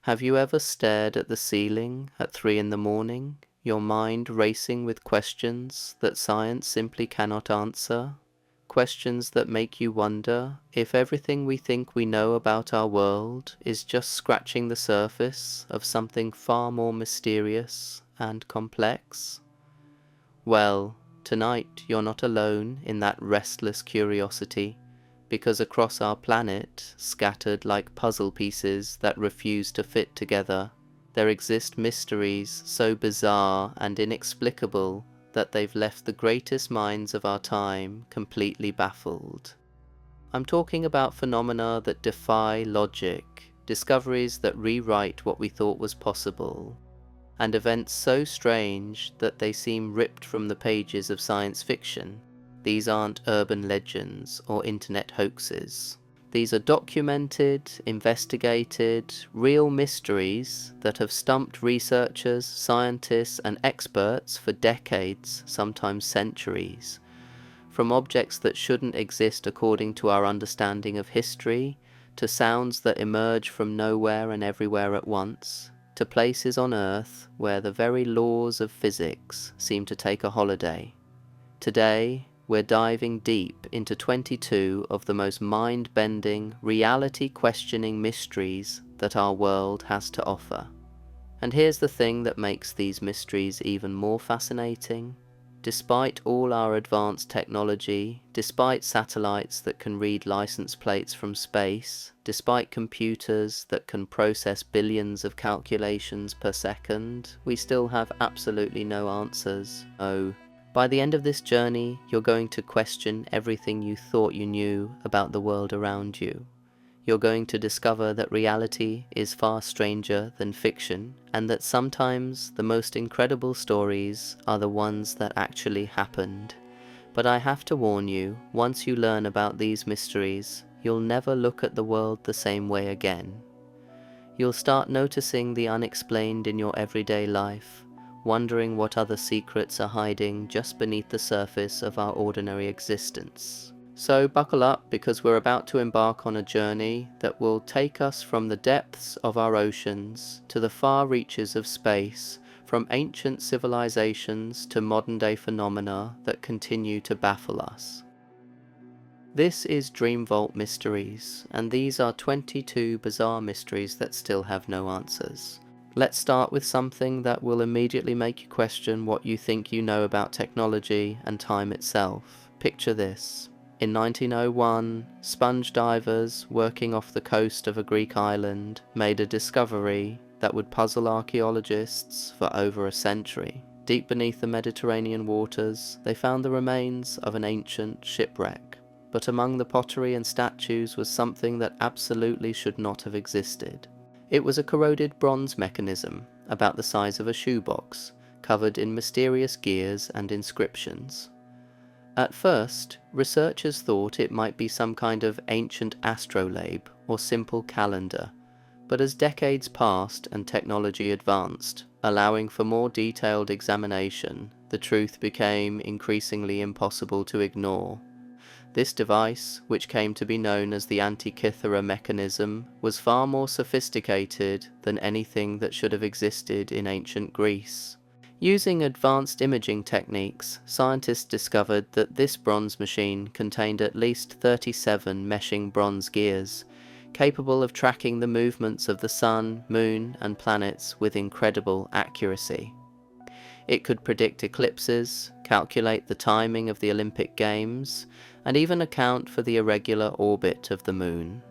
Have you ever stared at the ceiling at 3 in the morning, your mind racing with questions that science simply cannot answer? Questions that make you wonder if everything we think we know about our world is just scratching the surface of something far more mysterious and complex? Well, tonight you're not alone in that restless curiosity, because across our planet, scattered like puzzle pieces that refuse to fit together, there exist mysteries so bizarre and inexplicable that they've left the greatest minds of our time completely baffled. I'm talking about phenomena that defy logic, discoveries that rewrite what we thought was possible, and events so strange that they seem ripped from the pages of science fiction. These aren't urban legends or internet hoaxes. These are documented, investigated, real mysteries that have stumped researchers, scientists, and experts for decades, sometimes centuries. From objects that shouldn't exist according to our understanding of history, to sounds that emerge from nowhere and everywhere at once, to places on Earth where the very laws of physics seem to take a holiday. Today, we're diving deep into 22 of the most mind-bending, reality-questioning mysteries that our world has to offer. And here's the thing that makes these mysteries even more fascinating. Despite all our advanced technology, despite satellites that can read license plates from space, despite computers that can process billions of calculations per second, we still have absolutely no answers. Oh, by the end of this journey, you're going to question everything you thought you knew about the world around you. You're going to discover that reality is far stranger than fiction, and that sometimes the most incredible stories are the ones that actually happened. But I have to warn you, once you learn about these mysteries, you'll never look at the world the same way again. You'll start noticing the unexplained in your everyday life, wondering what other secrets are hiding just beneath the surface of our ordinary existence. So buckle up, because we're about to embark on a journey that will take us from the depths of our oceans to the far reaches of space, from ancient civilizations to modern-day phenomena that continue to baffle us. This is Dream Vault Mysteries, and these are 22 bizarre mysteries that still have no answers. Let's start with something that will immediately make you question what you think you know about technology and time itself. Picture this. In 1901, sponge divers working off the coast of a Greek island made a discovery that would puzzle archaeologists for over a century. Deep beneath the Mediterranean waters, they found the remains of an ancient shipwreck. But among the pottery and statues was something that absolutely should not have existed. It was a corroded bronze mechanism, about the size of a shoebox, covered in mysterious gears and inscriptions. At first, researchers thought it might be some kind of ancient astrolabe or simple calendar, but as decades passed and technology advanced, allowing for more detailed examination, the truth became increasingly impossible to ignore. This device, which came to be known as the Antikythera mechanism, was far more sophisticated than anything that should have existed in ancient Greece. Using advanced imaging techniques, scientists discovered that this bronze machine contained at least 37 meshing bronze gears, capable of tracking the movements of the sun, moon, and planets with incredible accuracy. It could predict eclipses, calculate the timing of the Olympic Games, and even account for the irregular orbit of the moon.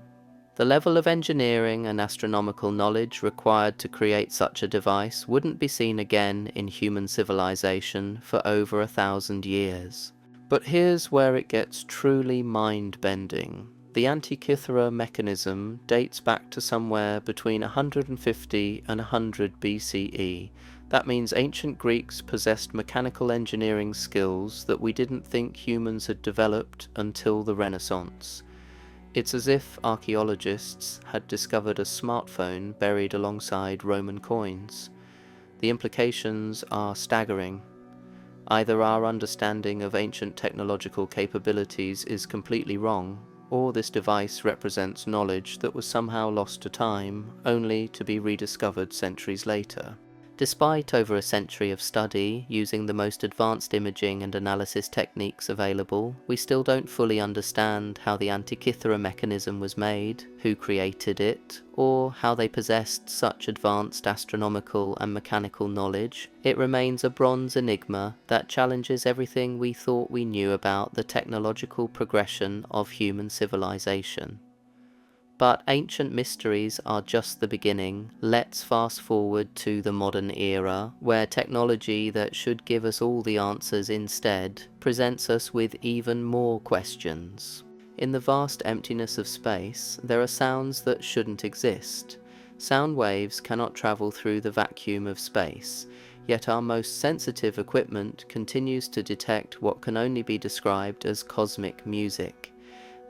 The level of engineering and astronomical knowledge required to create such a device wouldn't be seen again in human civilization for over 1,000 years. But here's where it gets truly mind-bending. The Antikythera mechanism dates back to somewhere between 150 and 100 BCE. That means ancient Greeks possessed mechanical engineering skills that we didn't think humans had developed until the Renaissance. It's as if archaeologists had discovered a smartphone buried alongside Roman coins. The implications are staggering. Either our understanding of ancient technological capabilities is completely wrong, or this device represents knowledge that was somehow lost to time, only to be rediscovered centuries later. Despite over a century of study using the most advanced imaging and analysis techniques available, we still don't fully understand how the Antikythera mechanism was made, who created it, or how they possessed such advanced astronomical and mechanical knowledge. It remains a bronze enigma that challenges everything we thought we knew about the technological progression of human civilization. But ancient mysteries are just the beginning. Let's fast forward to the modern era, where technology that should give us all the answers instead presents us with even more questions. In the vast emptiness of space, there are sounds that shouldn't exist. Sound waves cannot travel through the vacuum of space, yet our most sensitive equipment continues to detect what can only be described as cosmic music.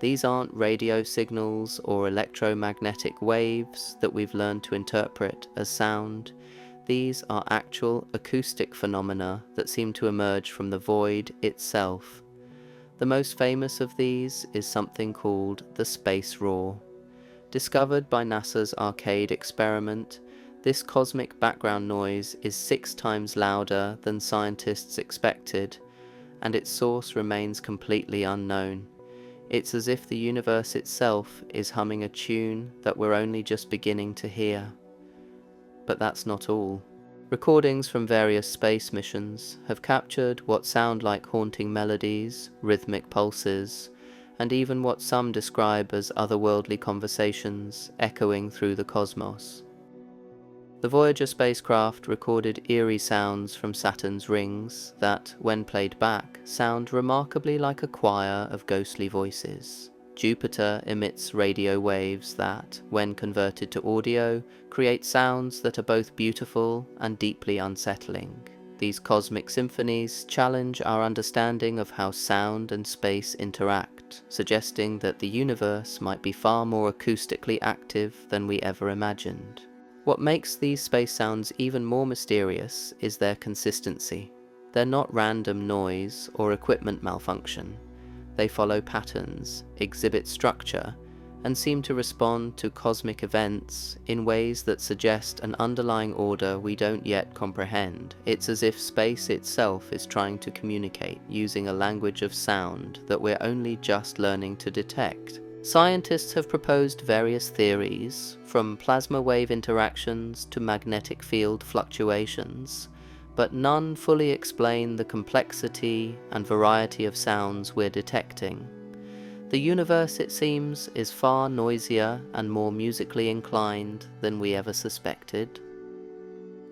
These aren't radio signals or electromagnetic waves that we've learned to interpret as sound. These are actual acoustic phenomena that seem to emerge from the void itself. The most famous of these is something called the space roar. Discovered by NASA's Arcade experiment, this cosmic background noise is 6 times louder than scientists expected, and its source remains completely unknown. It's as if the universe itself is humming a tune that we're only just beginning to hear. But that's not all. Recordings from various space missions have captured what sound like haunting melodies, rhythmic pulses, and even what some describe as otherworldly conversations echoing through the cosmos. The Voyager spacecraft recorded eerie sounds from Saturn's rings that, when played back, sound remarkably like a choir of ghostly voices. Jupiter emits radio waves that, when converted to audio, create sounds that are both beautiful and deeply unsettling. These cosmic symphonies challenge our understanding of how sound and space interact, suggesting that the universe might be far more acoustically active than we ever imagined. What makes these space sounds even more mysterious is their consistency. They're not random noise or equipment malfunction. They follow patterns, exhibit structure, and seem to respond to cosmic events in ways that suggest an underlying order we don't yet comprehend. It's as if space itself is trying to communicate using a language of sound that we're only just learning to detect. Scientists have proposed various theories, from plasma wave interactions to magnetic field fluctuations, but none fully explain the complexity and variety of sounds we're detecting. The universe, it seems, is far noisier and more musically inclined than we ever suspected.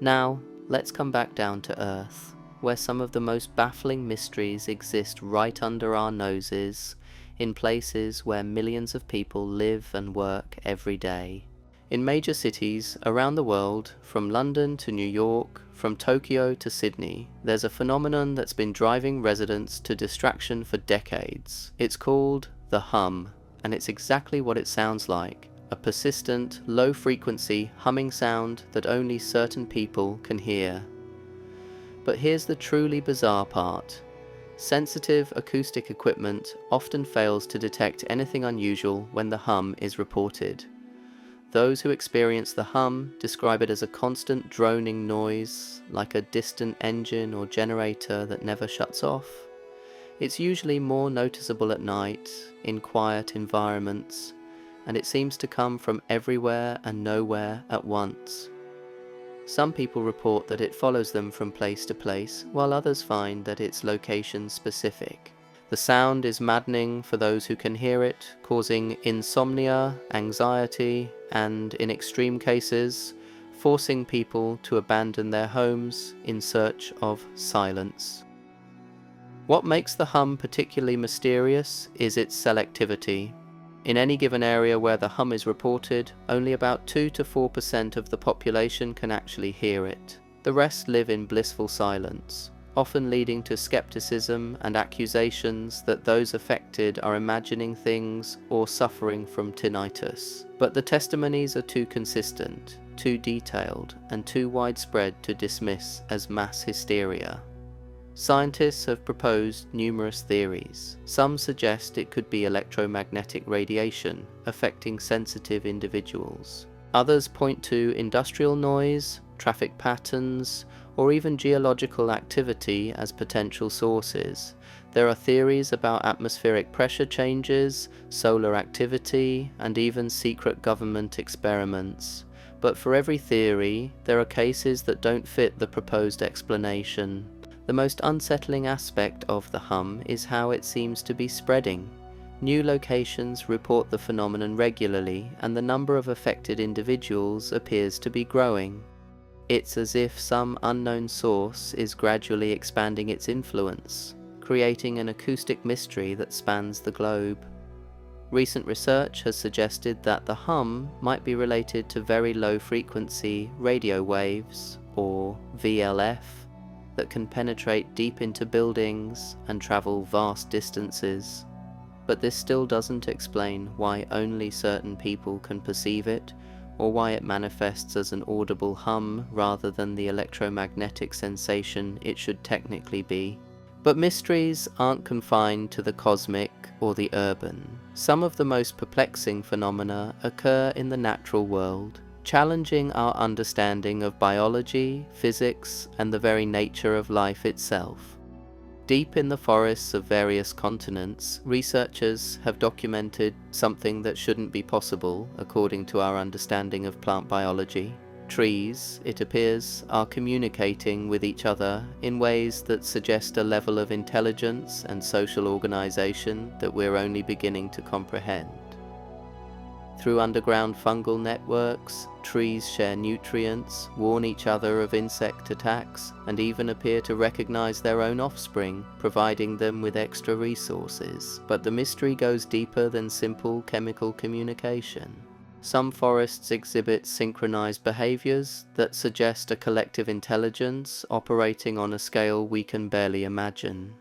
Now, let's come back down to Earth, where some of the most baffling mysteries exist right under our noses, in places where millions of people live and work every day. In major cities around the world, from London to New York, from Tokyo to Sydney, there's a phenomenon that's been driving residents to distraction for decades. It's called the hum, and it's exactly what it sounds like, a persistent, low-frequency humming sound that only certain people can hear. But here's the truly bizarre part. Sensitive acoustic equipment often fails to detect anything unusual when the hum is reported. Those who experience the hum describe it as a constant droning noise, like a distant engine or generator that never shuts off. It's usually more noticeable at night, in quiet environments, and it seems to come from everywhere and nowhere at once. Some people report that it follows them from place to place, while others find that it's location-specific. The sound is maddening for those who can hear it, causing insomnia, anxiety, and, in extreme cases, forcing people to abandon their homes in search of silence. What makes the hum particularly mysterious is its selectivity. In any given area where the hum is reported, only about 2 to 4% of the population can actually hear it. The rest live in blissful silence, often leading to skepticism and accusations that those affected are imagining things or suffering from tinnitus. But the testimonies are too consistent, too detailed, and too widespread to dismiss as mass hysteria. Scientists have proposed numerous theories. Some suggest it could be electromagnetic radiation affecting sensitive individuals. Others point to industrial noise, traffic patterns, or even geological activity as potential sources. There are theories about atmospheric pressure changes, solar activity, and even secret government experiments. But for every theory, there are cases that don't fit the proposed explanation. The most unsettling aspect of the hum is how it seems to be spreading. New locations report the phenomenon regularly, and the number of affected individuals appears to be growing. It's as if some unknown source is gradually expanding its influence, creating an acoustic mystery that spans the globe. Recent research has suggested that the hum might be related to very low-frequency radio waves, or VLF, that can penetrate deep into buildings and travel vast distances. But this still doesn't explain why only certain people can perceive it, or why it manifests as an audible hum rather than the electromagnetic sensation it should technically be. But mysteries aren't confined to the cosmic or the urban. Some of the most perplexing phenomena occur in the natural world, challenging our understanding of biology, physics, and the very nature of life itself. Deep in the forests of various continents, researchers have documented something that shouldn't be possible according to our understanding of plant biology. Trees, it appears, are communicating with each other in ways that suggest a level of intelligence and social organization that we're only beginning to comprehend. Through underground fungal networks, trees share nutrients, warn each other of insect attacks, and even appear to recognize their own offspring, providing them with extra resources. But the mystery goes deeper than simple chemical communication. Some forests exhibit synchronized behaviors that suggest a collective intelligence operating on a scale we can barely imagine.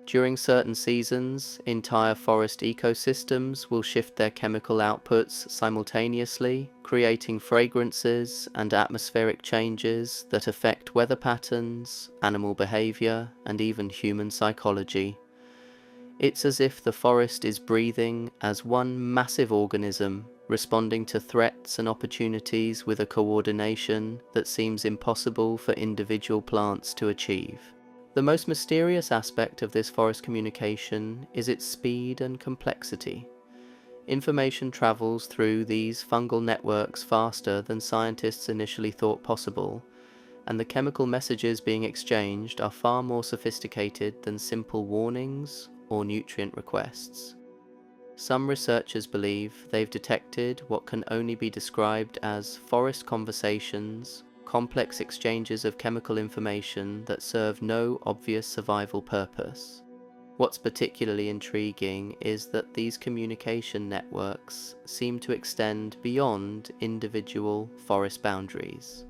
During certain seasons, entire forest ecosystems will shift their chemical outputs simultaneously, creating fragrances and atmospheric changes that affect weather patterns, animal behavior, and even human psychology. It's as if the forest is breathing as one massive organism, responding to threats and opportunities with a coordination that seems impossible for individual plants to achieve. The most mysterious aspect of this forest communication is its speed and complexity. Information travels through these fungal networks faster than scientists initially thought possible, and the chemical messages being exchanged are far more sophisticated than simple warnings or nutrient requests. Some researchers believe they've detected what can only be described as forest conversations, complex exchanges of chemical information that serve no obvious survival purpose. What's particularly intriguing is that these communication networks seem to extend beyond individual forest boundaries.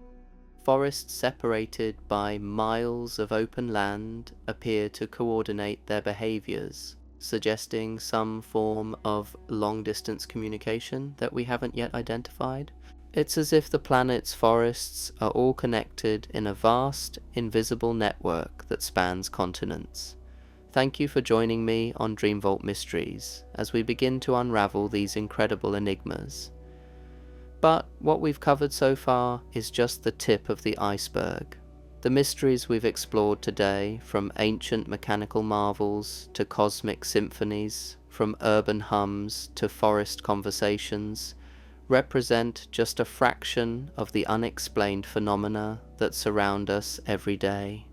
Forests separated by miles of open land appear to coordinate their behaviors, suggesting some form of long-distance communication that we haven't yet identified. It's as if the planet's forests are all connected in a vast, invisible network that spans continents. Thank you for joining me on Dream Vault Mysteries as we begin to unravel these incredible enigmas. But what we've covered so far is just the tip of the iceberg. The mysteries we've explored today, from ancient mechanical marvels to cosmic symphonies, from urban hums to forest conversations, represent just a fraction of the unexplained phenomena that surround us every day.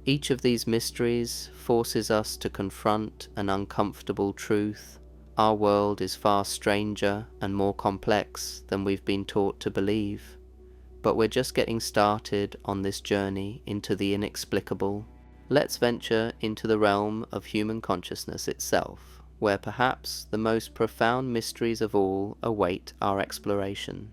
Each of these mysteries forces us to confront an uncomfortable truth. Our world is far stranger and more complex than we've been taught to believe. But we're just getting started on this journey into the inexplicable. Let's venture into the realm of human consciousness itself, where perhaps the most profound mysteries of all await our exploration.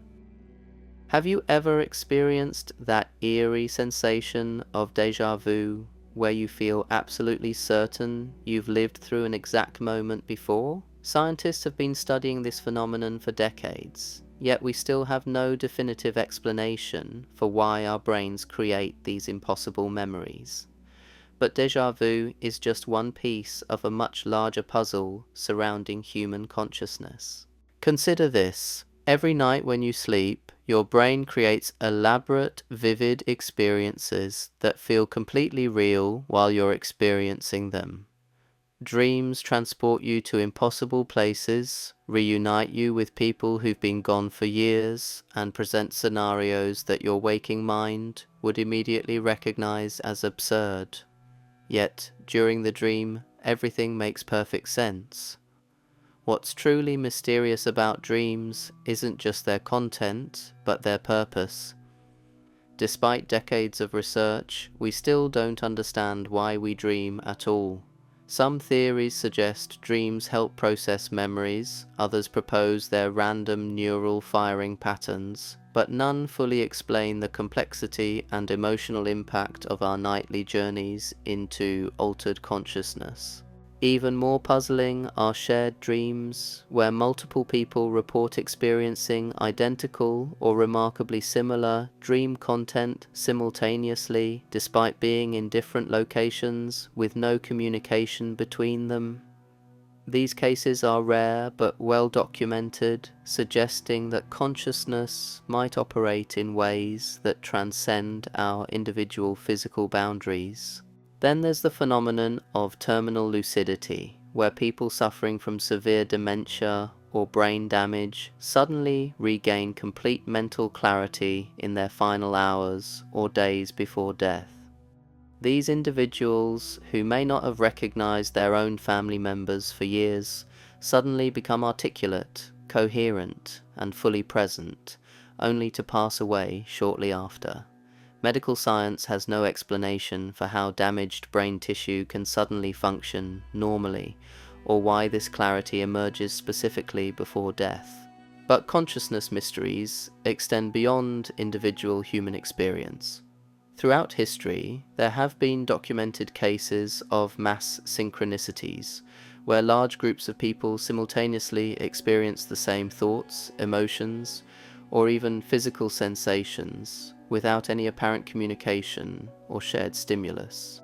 Have you ever experienced that eerie sensation of déjà vu, where you feel absolutely certain you've lived through an exact moment before? Scientists have been studying this phenomenon for decades, yet we still have no definitive explanation for why our brains create these impossible memories. But déjà vu is just one piece of a much larger puzzle surrounding human consciousness. Consider this. Every night when you sleep, your brain creates elaborate, vivid experiences that feel completely real while you're experiencing them. Dreams transport you to impossible places, reunite you with people who've been gone for years, and present scenarios that your waking mind would immediately recognize as absurd. Yet, during the dream, everything makes perfect sense. What's truly mysterious about dreams isn't just their content, but their purpose. Despite decades of research, we still don't understand why we dream at all. Some theories suggest dreams help process memories, others propose their random neural firing patterns, but none fully explain the complexity and emotional impact of our nightly journeys into altered consciousness. Even more puzzling are shared dreams, where multiple people report experiencing identical or remarkably similar dream content simultaneously, despite being in different locations with no communication between them. These cases are rare but well documented, suggesting that consciousness might operate in ways that transcend our individual physical boundaries. Then there's the phenomenon of terminal lucidity, where people suffering from severe dementia or brain damage suddenly regain complete mental clarity in their final hours or days before death. These individuals, who may not have recognized their own family members for years, suddenly become articulate, coherent, and fully present, only to pass away shortly after. Medical science has no explanation for how damaged brain tissue can suddenly function normally, or why this clarity emerges specifically before death. But consciousness mysteries extend beyond individual human experience. Throughout history, there have been documented cases of mass synchronicities, where large groups of people simultaneously experience the same thoughts, emotions, or even physical sensations, without any apparent communication or shared stimulus.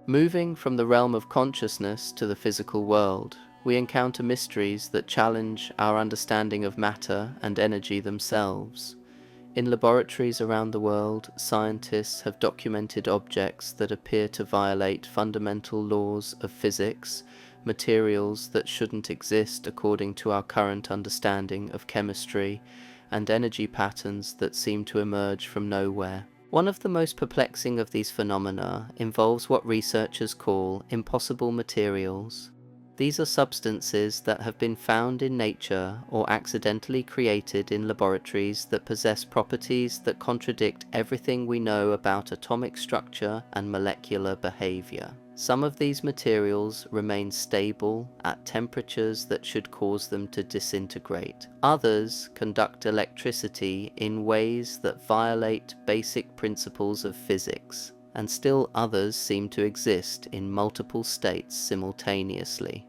Moving from the realm of consciousness to the physical world, we encounter mysteries that challenge our understanding of matter and energy themselves. In laboratories around the world, scientists have documented objects that appear to violate fundamental laws of physics, materials that shouldn't exist according to our current understanding of chemistry, and energy patterns that seem to emerge from nowhere. One of the most perplexing of these phenomena involves what researchers call impossible materials. These are substances that have been found in nature or accidentally created in laboratories that possess properties that contradict everything we know about atomic structure and molecular behavior. Some of these materials remain stable at temperatures that should cause them to disintegrate. Others conduct electricity in ways that violate basic principles of physics, and still others seem to exist in multiple states simultaneously.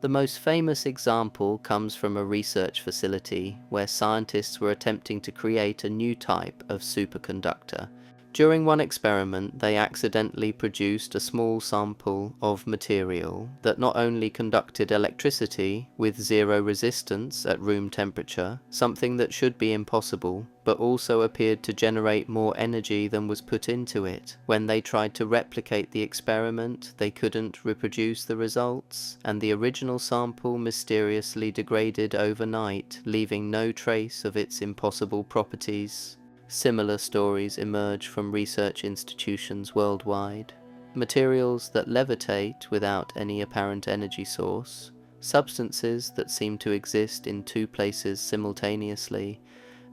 The most famous example comes from a research facility where scientists were attempting to create a new type of superconductor. During one experiment, they accidentally produced a small sample of material that not only conducted electricity with zero resistance at room temperature, something that should be impossible, but also appeared to generate more energy than was put into it. When they tried to replicate the experiment, they couldn't reproduce the results, and the original sample mysteriously degraded overnight, leaving no trace of its impossible properties. Similar stories emerge from research institutions worldwide. Materials that levitate without any apparent energy source, substances that seem to exist in two places simultaneously,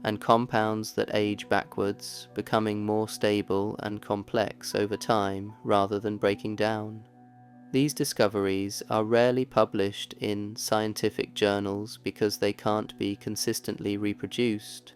and compounds that age backwards, becoming more stable and complex over time rather than breaking down. These discoveries are rarely published in scientific journals because they can't be consistently reproduced.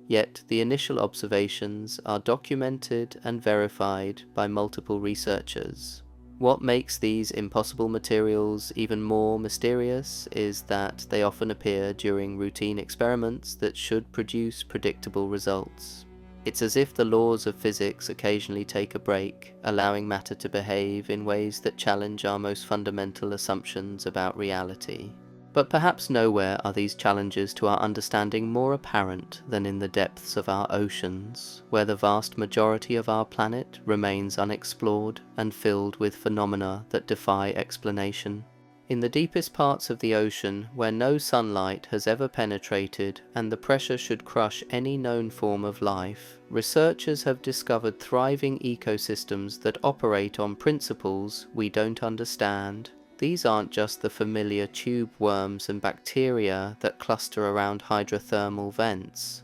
Yet the initial observations are documented and verified by multiple researchers. What makes these impossible materials even more mysterious is that they often appear during routine experiments that should produce predictable results. It's as if the laws of physics occasionally take a break, allowing matter to behave in ways that challenge our most fundamental assumptions about reality. But perhaps nowhere are these challenges to our understanding more apparent than in the depths of our oceans, where the vast majority of our planet remains unexplored and filled with phenomena that defy explanation. In the deepest parts of the ocean, where no sunlight has ever penetrated and the pressure should crush any known form of life, researchers have discovered thriving ecosystems that operate on principles we don't understand. These aren't just the familiar tube worms and bacteria that cluster around hydrothermal vents.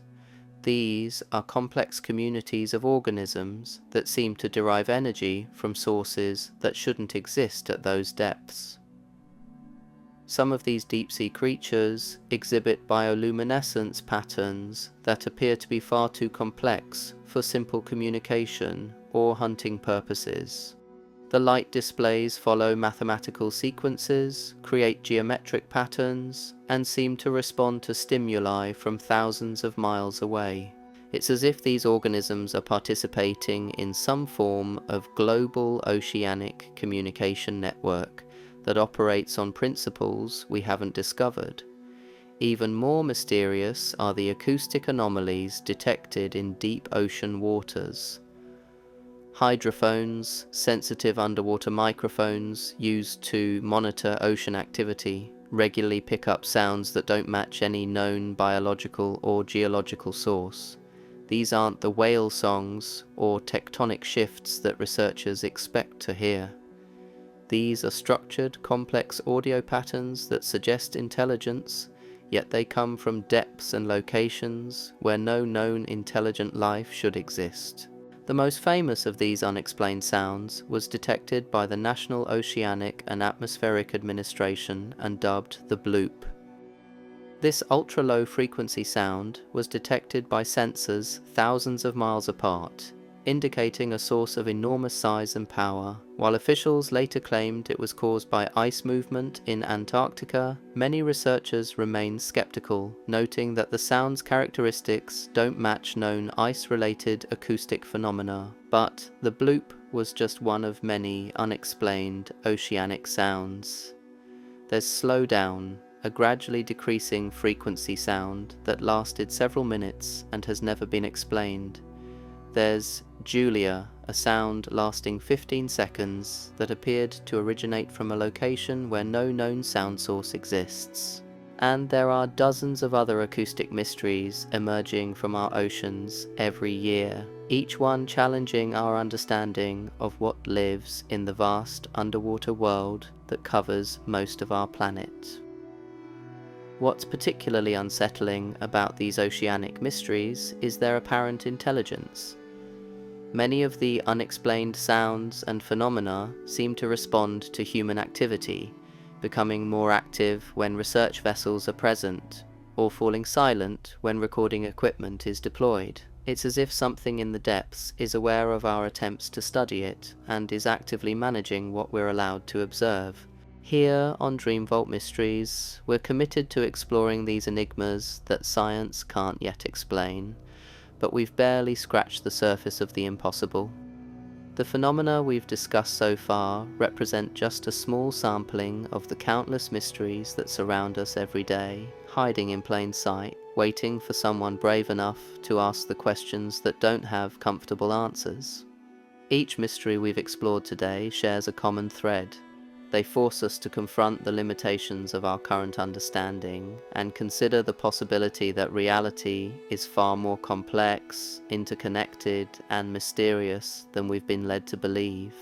These are complex communities of organisms that seem to derive energy from sources that shouldn't exist at those depths. Some of these deep-sea creatures exhibit bioluminescence patterns that appear to be far too complex for simple communication or hunting purposes. The light displays follow mathematical sequences, create geometric patterns, and seem to respond to stimuli from thousands of miles away. It's as if these organisms are participating in some form of global oceanic communication network that operates on principles we haven't discovered. Even more mysterious are the acoustic anomalies detected in deep ocean waters. Hydrophones, sensitive underwater microphones used to monitor ocean activity, regularly pick up sounds that don't match any known biological or geological source. These aren't the whale songs or tectonic shifts that researchers expect to hear. These are structured, complex audio patterns that suggest intelligence, yet they come from depths and locations where no known intelligent life should exist. The most famous of these unexplained sounds was detected by the National Oceanic and Atmospheric Administration and dubbed the bloop. This ultra-low frequency sound was detected by sensors thousands of miles apart, indicating a source of enormous size and power. While officials later claimed it was caused by ice movement in Antarctica, many researchers remain skeptical, noting that the sound's characteristics don't match known ice-related acoustic phenomena. But the bloop was just one of many unexplained oceanic sounds. There's slow down, a gradually decreasing frequency sound that lasted several minutes and has never been explained. There's Julia, a sound lasting 15 seconds that appeared to originate from a location where no known sound source exists. And there are dozens of other acoustic mysteries emerging from our oceans every year, each one challenging our understanding of what lives in the vast underwater world that covers most of our planet. What's particularly unsettling about these oceanic mysteries is their apparent intelligence. Many of the unexplained sounds and phenomena seem to respond to human activity, becoming more active when research vessels are present, or falling silent when recording equipment is deployed. It's as if something in the depths is aware of our attempts to study it, and is actively managing what we're allowed to observe. Here on Dream Vault Mysteries, we're committed to exploring these enigmas that science can't yet explain, but we've barely scratched the surface of the impossible. The phenomena we've discussed so far represent just a small sampling of the countless mysteries that surround us every day, hiding in plain sight, waiting for someone brave enough to ask the questions that don't have comfortable answers. Each mystery we've explored today shares a common thread. They force us to confront the limitations of our current understanding and consider the possibility that reality is far more complex, interconnected, and mysterious than we've been led to believe.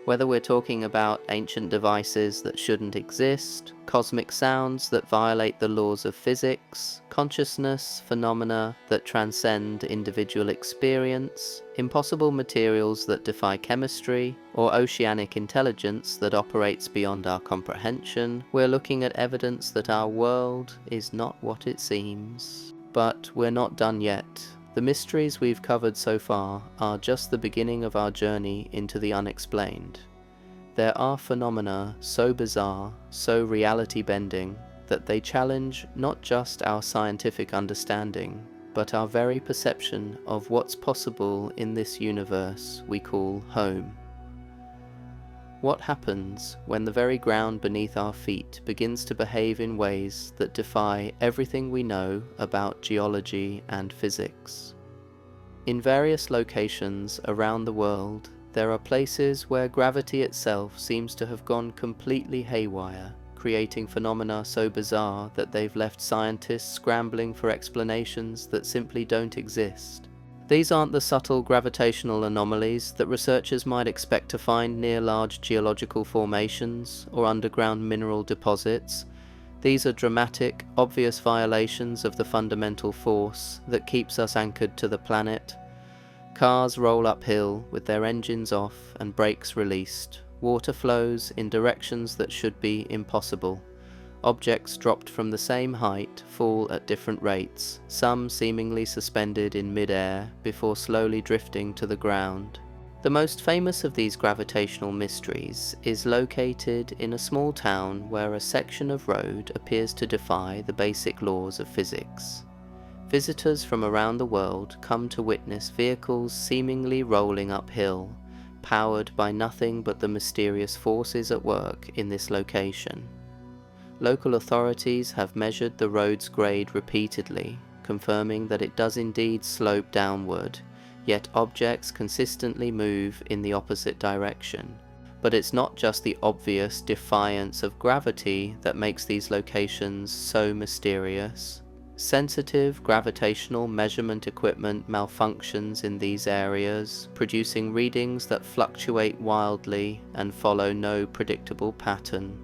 Whether we're talking about ancient devices that shouldn't exist, cosmic sounds that violate the laws of physics, consciousness phenomena that transcend individual experience, impossible materials that defy chemistry, or oceanic intelligence that operates beyond our comprehension, we're looking at evidence that our world is not what it seems. But we're not done yet. The mysteries we've covered so far are just the beginning of our journey into the unexplained. There are phenomena so bizarre, so reality-bending, that they challenge not just our scientific understanding, but our very perception of what's possible in this universe we call home. What happens when the very ground beneath our feet begins to behave in ways that defy everything we know about geology and physics? In various locations around the world, there are places where gravity itself seems to have gone completely haywire, creating phenomena so bizarre that they've left scientists scrambling for explanations that simply don't exist. These aren't the subtle gravitational anomalies that researchers might expect to find near large geological formations or underground mineral deposits. These are dramatic, obvious violations of the fundamental force that keeps us anchored to the planet. Cars roll uphill with their engines off and brakes released. Water flows in directions that should be impossible. Objects dropped from the same height fall at different rates, some seemingly suspended in mid-air before slowly drifting to the ground. The most famous of these gravitational mysteries is located in a small town where a section of road appears to defy the basic laws of physics. Visitors from around the world come to witness vehicles seemingly rolling uphill, powered by nothing but the mysterious forces at work in this location. Local authorities have measured the road's grade repeatedly, confirming that it does indeed slope downward, yet objects consistently move in the opposite direction. But it's not just the obvious defiance of gravity that makes these locations so mysterious. Sensitive gravitational measurement equipment malfunctions in these areas, producing readings that fluctuate wildly and follow no predictable pattern.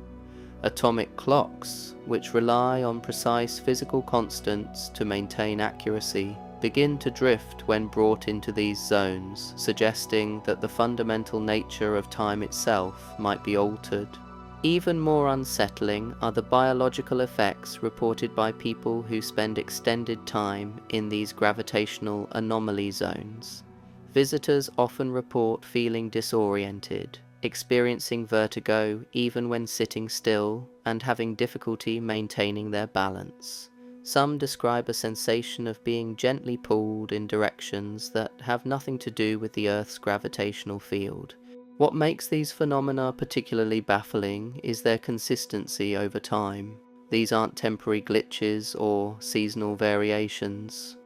Atomic clocks, which rely on precise physical constants to maintain accuracy, begin to drift when brought into these zones, suggesting that the fundamental nature of time itself might be altered. Even more unsettling are the biological effects reported by people who spend extended time in these gravitational anomaly zones. Visitors often report feeling disoriented, experiencing vertigo even when sitting still, and having difficulty maintaining their balance. Some describe a sensation of being gently pulled in directions that have nothing to do with the Earth's gravitational field. What makes these phenomena particularly baffling is their consistency over time. These aren't temporary glitches or seasonal variations.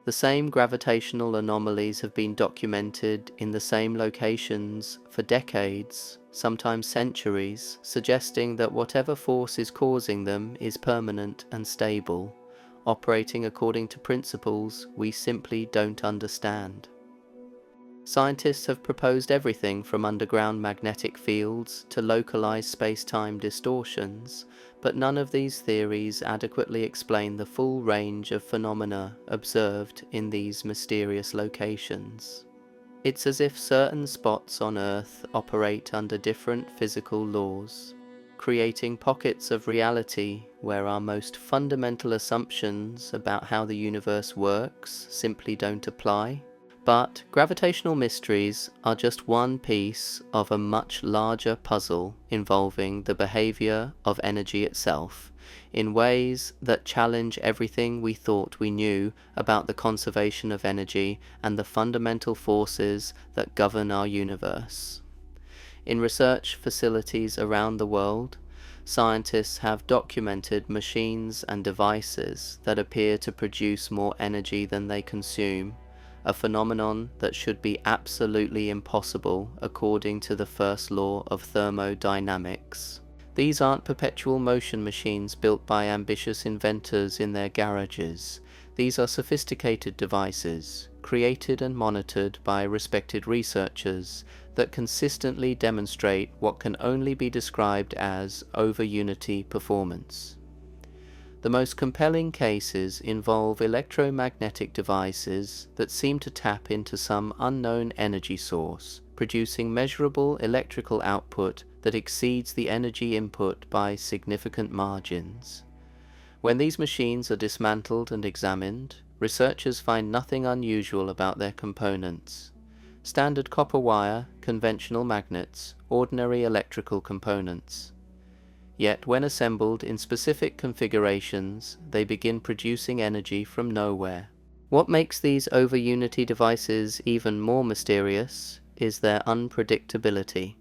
The same gravitational anomalies have been documented in the same locations for decades, sometimes centuries, suggesting that whatever force is causing them is permanent and stable, operating according to principles we simply don't understand. Scientists have proposed everything from underground magnetic fields to localized space-time distortions, but none of these theories adequately explain the full range of phenomena observed in these mysterious locations. It's as if certain spots on Earth operate under different physical laws, creating pockets of reality where our most fundamental assumptions about how the universe works simply don't apply. But gravitational mysteries are just one piece of a much larger puzzle involving the behavior of energy itself, in ways that challenge everything we thought we knew about the conservation of energy and the fundamental forces that govern our universe. In research facilities around the world, scientists have documented machines and devices that appear to produce more energy than they consume, a phenomenon that should be absolutely impossible according to the first law of thermodynamics. These aren't perpetual motion machines built by ambitious inventors in their garages. These are sophisticated devices, created and monitored by respected researchers, that consistently demonstrate what can only be described as over-unity performance. The most compelling cases involve electromagnetic devices that seem to tap into some unknown energy source, producing measurable electrical output that exceeds the energy input by significant margins. When these machines are dismantled and examined, researchers find nothing unusual about their components. Standard copper wire, conventional magnets, ordinary electrical components. Yet when assembled in specific configurations, they begin producing energy from nowhere. What makes these over-unity devices even more mysterious is their unpredictability.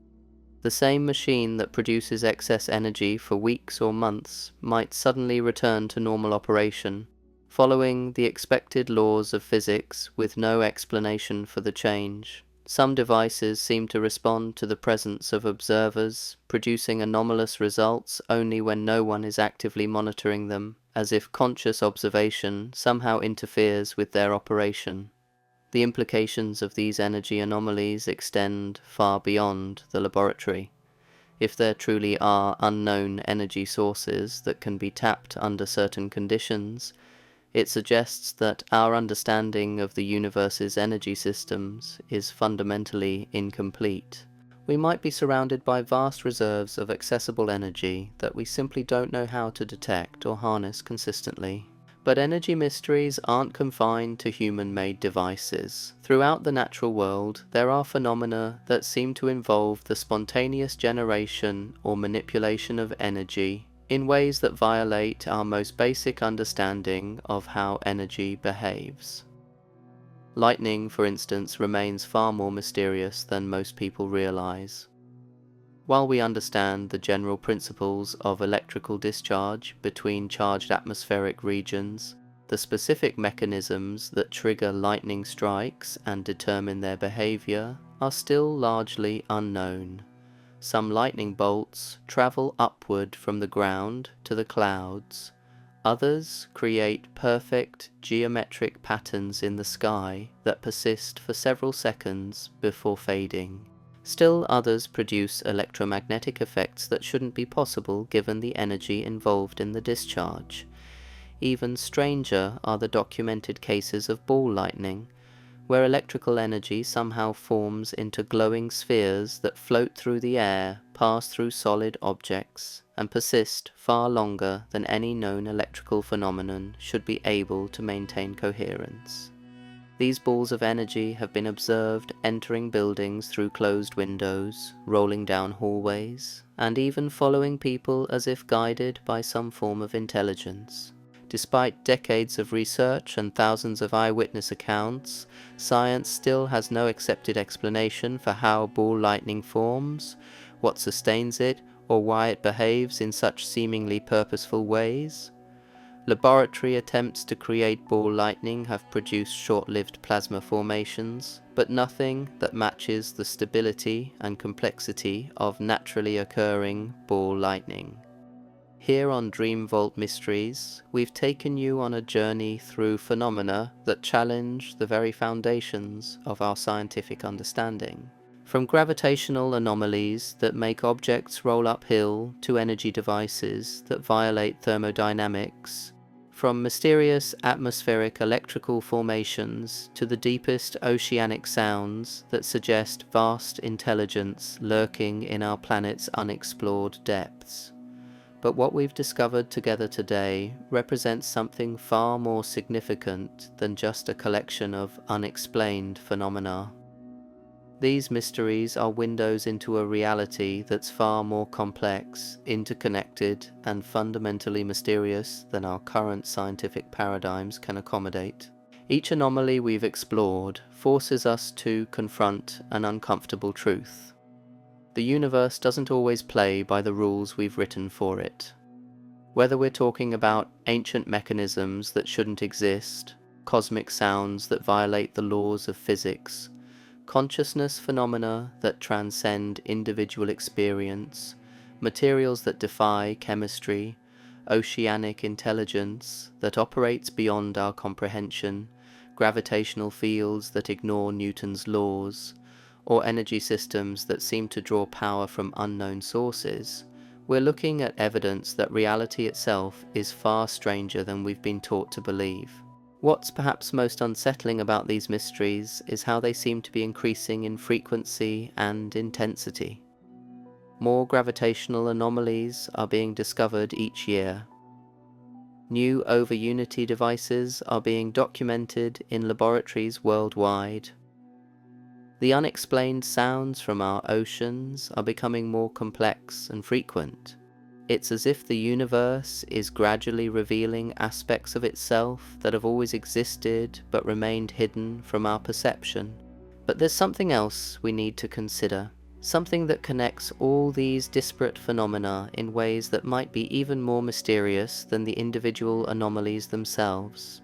The same machine that produces excess energy for weeks or months might suddenly return to normal operation, following the expected laws of physics with no explanation for the change. Some devices seem to respond to the presence of observers, producing anomalous results only when no one is actively monitoring them, as if conscious observation somehow interferes with their operation. The implications of these energy anomalies extend far beyond the laboratory. If there truly are unknown energy sources that can be tapped under certain conditions, it suggests that our understanding of the universe's energy systems is fundamentally incomplete. We might be surrounded by vast reserves of accessible energy that we simply don't know how to detect or harness consistently. But energy mysteries aren't confined to human-made devices. Throughout the natural world, there are phenomena that seem to involve the spontaneous generation or manipulation of energy in ways that violate our most basic understanding of how energy behaves. Lightning, for instance, remains far more mysterious than most people realize. While we understand the general principles of electrical discharge between charged atmospheric regions, the specific mechanisms that trigger lightning strikes and determine their behavior are still largely unknown. Some lightning bolts travel upward from the ground to the clouds. Others create perfect geometric patterns in the sky that persist for several seconds before fading. Still others produce electromagnetic effects that shouldn't be possible given the energy involved in the discharge. Even stranger are the documented cases of ball lightning, where electrical energy somehow forms into glowing spheres that float through the air, pass through solid objects, and persist far longer than any known electrical phenomenon should be able to maintain coherence. These balls of energy have been observed entering buildings through closed windows, rolling down hallways, and even following people as if guided by some form of intelligence. Despite decades of research and thousands of eyewitness accounts, science still has no accepted explanation for how ball lightning forms, what sustains it, or why it behaves in such seemingly purposeful ways. Laboratory attempts to create ball lightning have produced short-lived plasma formations, but nothing that matches the stability and complexity of naturally occurring ball lightning. Here on Dream Vault Mysteries, we've taken you on a journey through phenomena that challenge the very foundations of our scientific understanding. From gravitational anomalies that make objects roll uphill to energy devices that violate thermodynamics, from mysterious atmospheric electrical formations to the deepest oceanic sounds that suggest vast intelligence lurking in our planet's unexplored depths. But what we've discovered together today represents something far more significant than just a collection of unexplained phenomena. These mysteries are windows into a reality that's far more complex, interconnected, and fundamentally mysterious than our current scientific paradigms can accommodate. Each anomaly we've explored forces us to confront an uncomfortable truth. The universe doesn't always play by the rules we've written for it. Whether we're talking about ancient mechanisms that shouldn't exist, cosmic sounds that violate the laws of physics, consciousness phenomena that transcend individual experience, materials that defy chemistry, oceanic intelligence that operates beyond our comprehension, gravitational fields that ignore Newton's laws, or energy systems that seem to draw power from unknown sources, we're looking at evidence that reality itself is far stranger than we've been taught to believe. What's perhaps most unsettling about these mysteries is how they seem to be increasing in frequency and intensity. More gravitational anomalies are being discovered each year. New over-unity devices are being documented in laboratories worldwide. The unexplained sounds from our oceans are becoming more complex and frequent, It's as if the universe is gradually revealing aspects of itself that have always existed but remained hidden from our perception. But there's something else we need to consider, something that connects all these disparate phenomena in ways that might be even more mysterious than the individual anomalies themselves.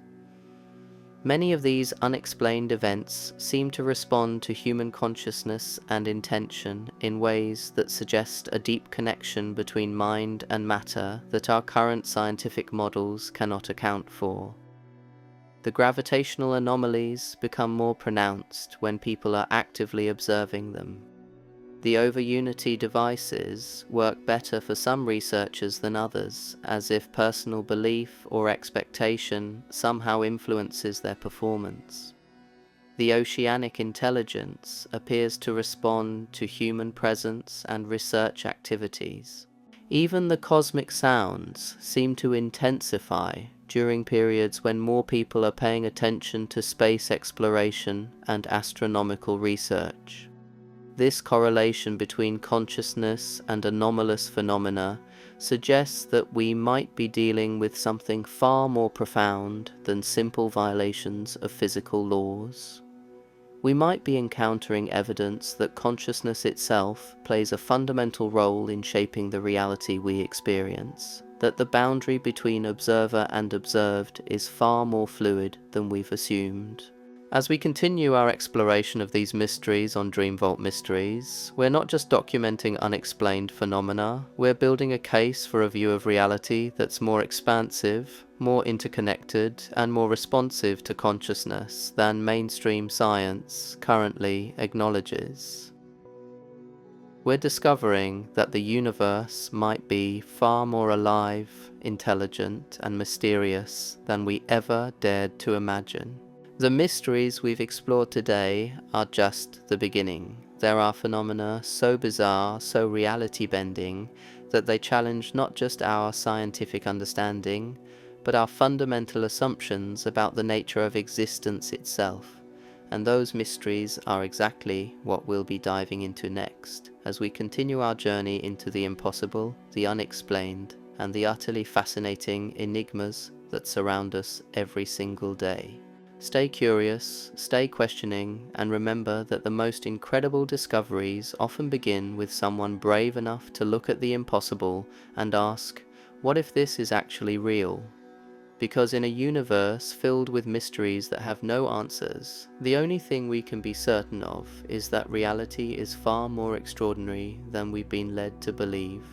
Many of these unexplained events seem to respond to human consciousness and intention in ways that suggest a deep connection between mind and matter that our current scientific models cannot account for. The gravitational anomalies become more pronounced when people are actively observing them. The over-unity devices work better for some researchers than others, as if personal belief or expectation somehow influences their performance. The oceanic intelligence appears to respond to human presence and research activities. Even the cosmic sounds seem to intensify during periods when more people are paying attention to space exploration and astronomical research. This correlation between consciousness and anomalous phenomena suggests that we might be dealing with something far more profound than simple violations of physical laws. We might be encountering evidence that consciousness itself plays a fundamental role in shaping the reality we experience, that the boundary between observer and observed is far more fluid than we've assumed. As we continue our exploration of these mysteries on Dream Vault Mysteries, we're not just documenting unexplained phenomena, we're building a case for a view of reality that's more expansive, more interconnected, and more responsive to consciousness than mainstream science currently acknowledges. We're discovering that the universe might be far more alive, intelligent, and mysterious than we ever dared to imagine. The mysteries we've explored today are just the beginning. There are phenomena so bizarre, so reality-bending, that they challenge not just our scientific understanding, but our fundamental assumptions about the nature of existence itself. And those mysteries are exactly what we'll be diving into next, as we continue our journey into the impossible, the unexplained, and the utterly fascinating enigmas that surround us every single day. Stay curious, stay questioning, and remember that the most incredible discoveries often begin with someone brave enough to look at the impossible and ask, what if this is actually real? Because in a universe filled with mysteries that have no answers, the only thing we can be certain of is that reality is far more extraordinary than we've been led to believe.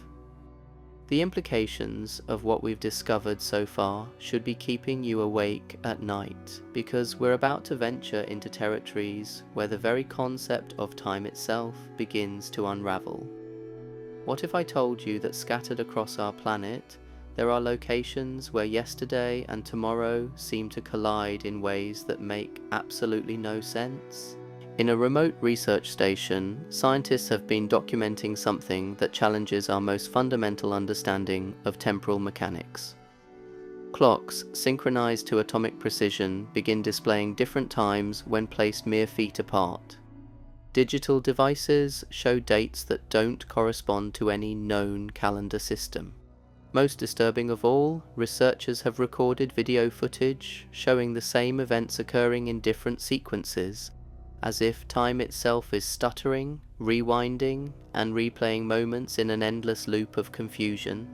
The implications of what we've discovered so far should be keeping you awake at night, because we're about to venture into territories where the very concept of time itself begins to unravel. What if I told you that scattered across our planet, there are locations where yesterday and tomorrow seem to collide in ways that make absolutely no sense? In a remote research station, scientists have been documenting something that challenges our most fundamental understanding of temporal mechanics. Clocks, synchronized to atomic precision, begin displaying different times when placed mere feet apart. Digital devices show dates that don't correspond to any known calendar system. Most disturbing of all, researchers have recorded video footage showing the same events occurring in different sequences, as if time itself is stuttering, rewinding, and replaying moments in an endless loop of confusion.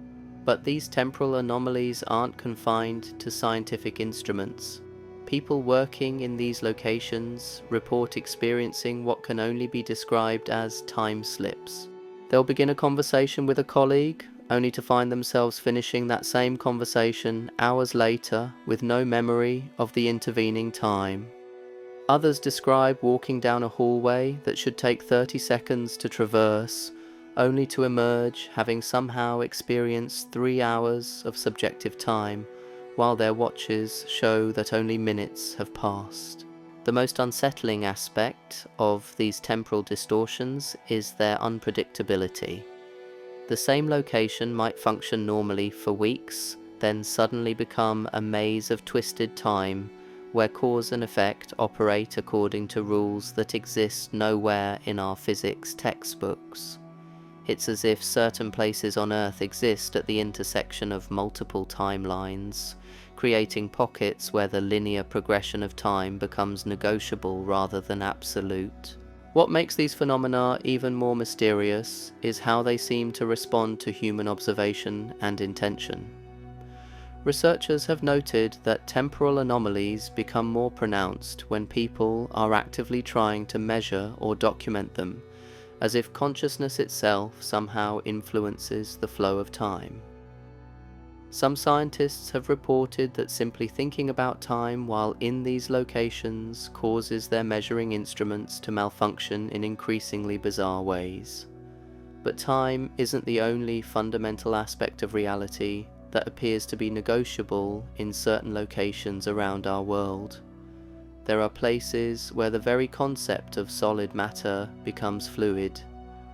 But these temporal anomalies aren't confined to scientific instruments. People working in these locations report experiencing what can only be described as time slips. They'll begin a conversation with a colleague, only to find themselves finishing that same conversation hours later with no memory of the intervening time. Others describe walking down a hallway that should take 30 seconds to traverse, only to emerge having somehow experienced 3 hours of subjective time, while their watches show that only minutes have passed. The most unsettling aspect of these temporal distortions is their unpredictability. The same location might function normally for weeks, then suddenly become a maze of twisted time, where cause and effect operate according to rules that exist nowhere in our physics textbooks. It's as if certain places on Earth exist at the intersection of multiple timelines, creating pockets where the linear progression of time becomes negotiable rather than absolute. What makes these phenomena even more mysterious is how they seem to respond to human observation and intention. Researchers have noted that temporal anomalies become more pronounced when people are actively trying to measure or document them, as if consciousness itself somehow influences the flow of time. Some scientists have reported that simply thinking about time while in these locations causes their measuring instruments to malfunction in increasingly bizarre ways. But time isn't the only fundamental aspect of reality that appears to be negotiable in certain locations around our world. There are places where the very concept of solid matter becomes fluid,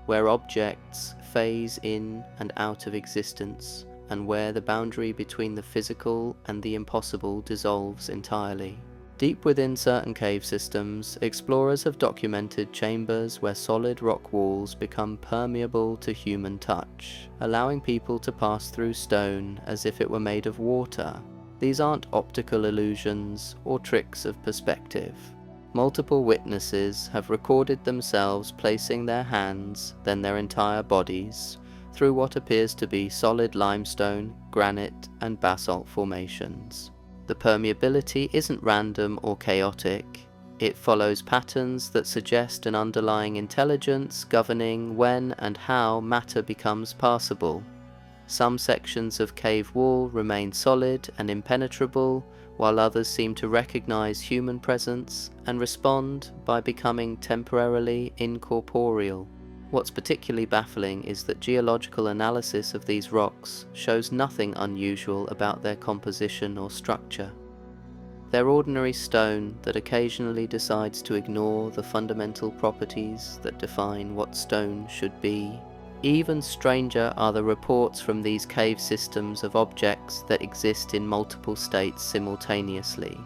where objects phase in and out of existence, and where the boundary between the physical and the impossible dissolves entirely. Deep within certain cave systems, explorers have documented chambers where solid rock walls become permeable to human touch, allowing people to pass through stone as if it were made of water. These aren't optical illusions or tricks of perspective. Multiple witnesses have recorded themselves placing their hands, then their entire bodies, through what appears to be solid limestone, granite, and basalt formations. The permeability isn't random or chaotic. It follows patterns that suggest an underlying intelligence governing when and how matter becomes passable. Some sections of cave wall remain solid and impenetrable, while others seem to recognize human presence and respond by becoming temporarily incorporeal. What's particularly baffling is that geological analysis of these rocks shows nothing unusual about their composition or structure. They're ordinary stone that occasionally decides to ignore the fundamental properties that define what stone should be. Even stranger are the reports from these cave systems of objects that exist in multiple states simultaneously.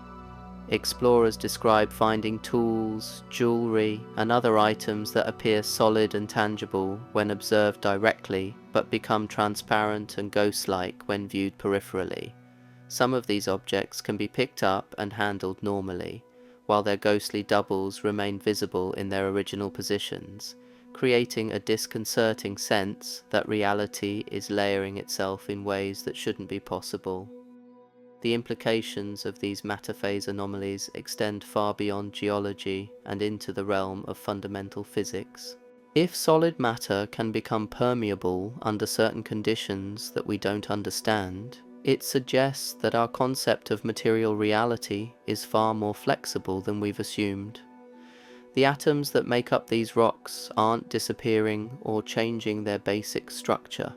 Explorers describe finding tools, jewelry, and other items that appear solid and tangible when observed directly, but become transparent and ghost-like when viewed peripherally. Some of these objects can be picked up and handled normally, while their ghostly doubles remain visible in their original positions, creating a disconcerting sense that reality is layering itself in ways that shouldn't be possible. The implications of these matter phase anomalies extend far beyond geology and into the realm of fundamental physics. If solid matter can become permeable under certain conditions that we don't understand, it suggests that our concept of material reality is far more flexible than we've assumed. The atoms that make up these rocks aren't disappearing or changing their basic structure.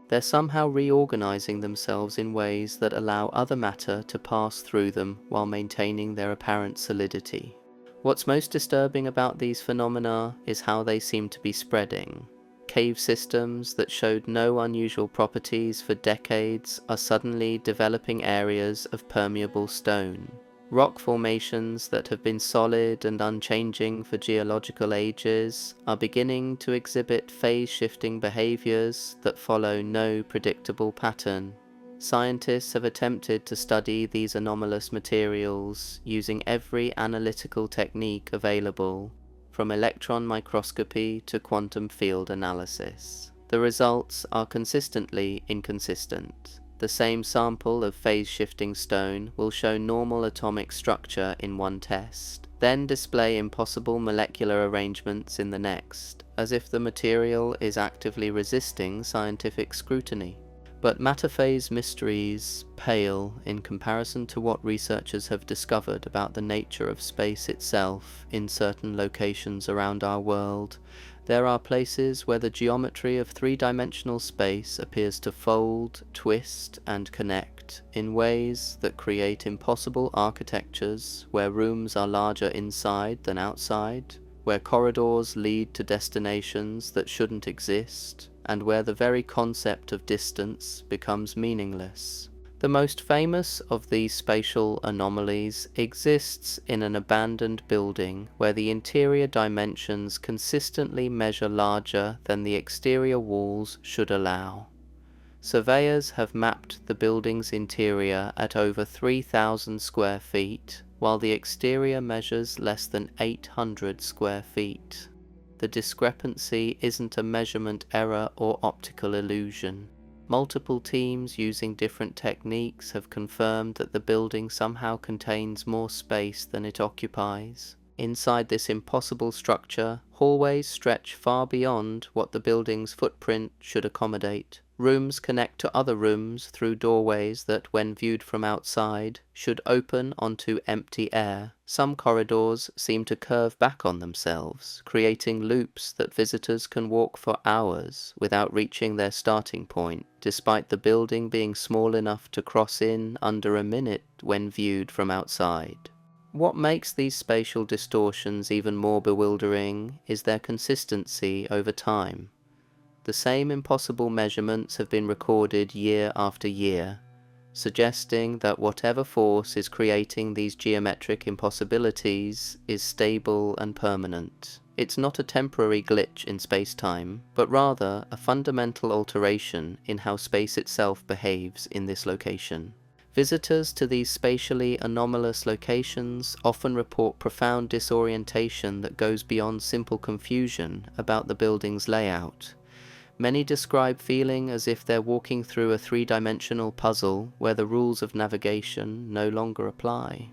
They're somehow reorganizing themselves in ways that allow other matter to pass through them while maintaining their apparent solidity. What's most disturbing about these phenomena is how they seem to be spreading. Cave systems that showed no unusual properties for decades are suddenly developing areas of permeable stone. Rock formations that have been solid and unchanging for geological ages are beginning to exhibit phase-shifting behaviors that follow no predictable pattern. Scientists have attempted to study these anomalous materials using every analytical technique available, from electron microscopy to quantum field analysis. The results are consistently inconsistent. The same sample of phase-shifting stone will show normal atomic structure in one test, then display impossible molecular arrangements in the next, as if the material is actively resisting scientific scrutiny. But matter phase mysteries pale in comparison to what researchers have discovered about the nature of space itself in certain locations around our world. There are places where the geometry of three-dimensional space appears to fold, twist, and connect in ways that create impossible architectures, where rooms are larger inside than outside, where corridors lead to destinations that shouldn't exist, and where the very concept of distance becomes meaningless. The most famous of these spatial anomalies exists in an abandoned building where the interior dimensions consistently measure larger than the exterior walls should allow. Surveyors have mapped the building's interior at over 3,000 square feet, while the exterior measures less than 800 square feet. The discrepancy isn't a measurement error or optical illusion. Multiple teams using different techniques have confirmed that the building somehow contains more space than it occupies. Inside this impossible structure, hallways stretch far beyond what the building's footprint should accommodate. Rooms connect to other rooms through doorways that, when viewed from outside, should open onto empty air. Some corridors seem to curve back on themselves, creating loops that visitors can walk for hours without reaching their starting point, despite the building being small enough to cross in under a minute when viewed from outside. What makes these spatial distortions even more bewildering is their consistency over time. The same impossible measurements have been recorded year after year, suggesting that whatever force is creating these geometric impossibilities is stable and permanent. It's not a temporary glitch in space-time, but rather a fundamental alteration in how space itself behaves in this location. Visitors to these spatially anomalous locations often report profound disorientation that goes beyond simple confusion about the building's layout. Many describe feeling as if they're walking through a three-dimensional puzzle where the rules of navigation no longer apply.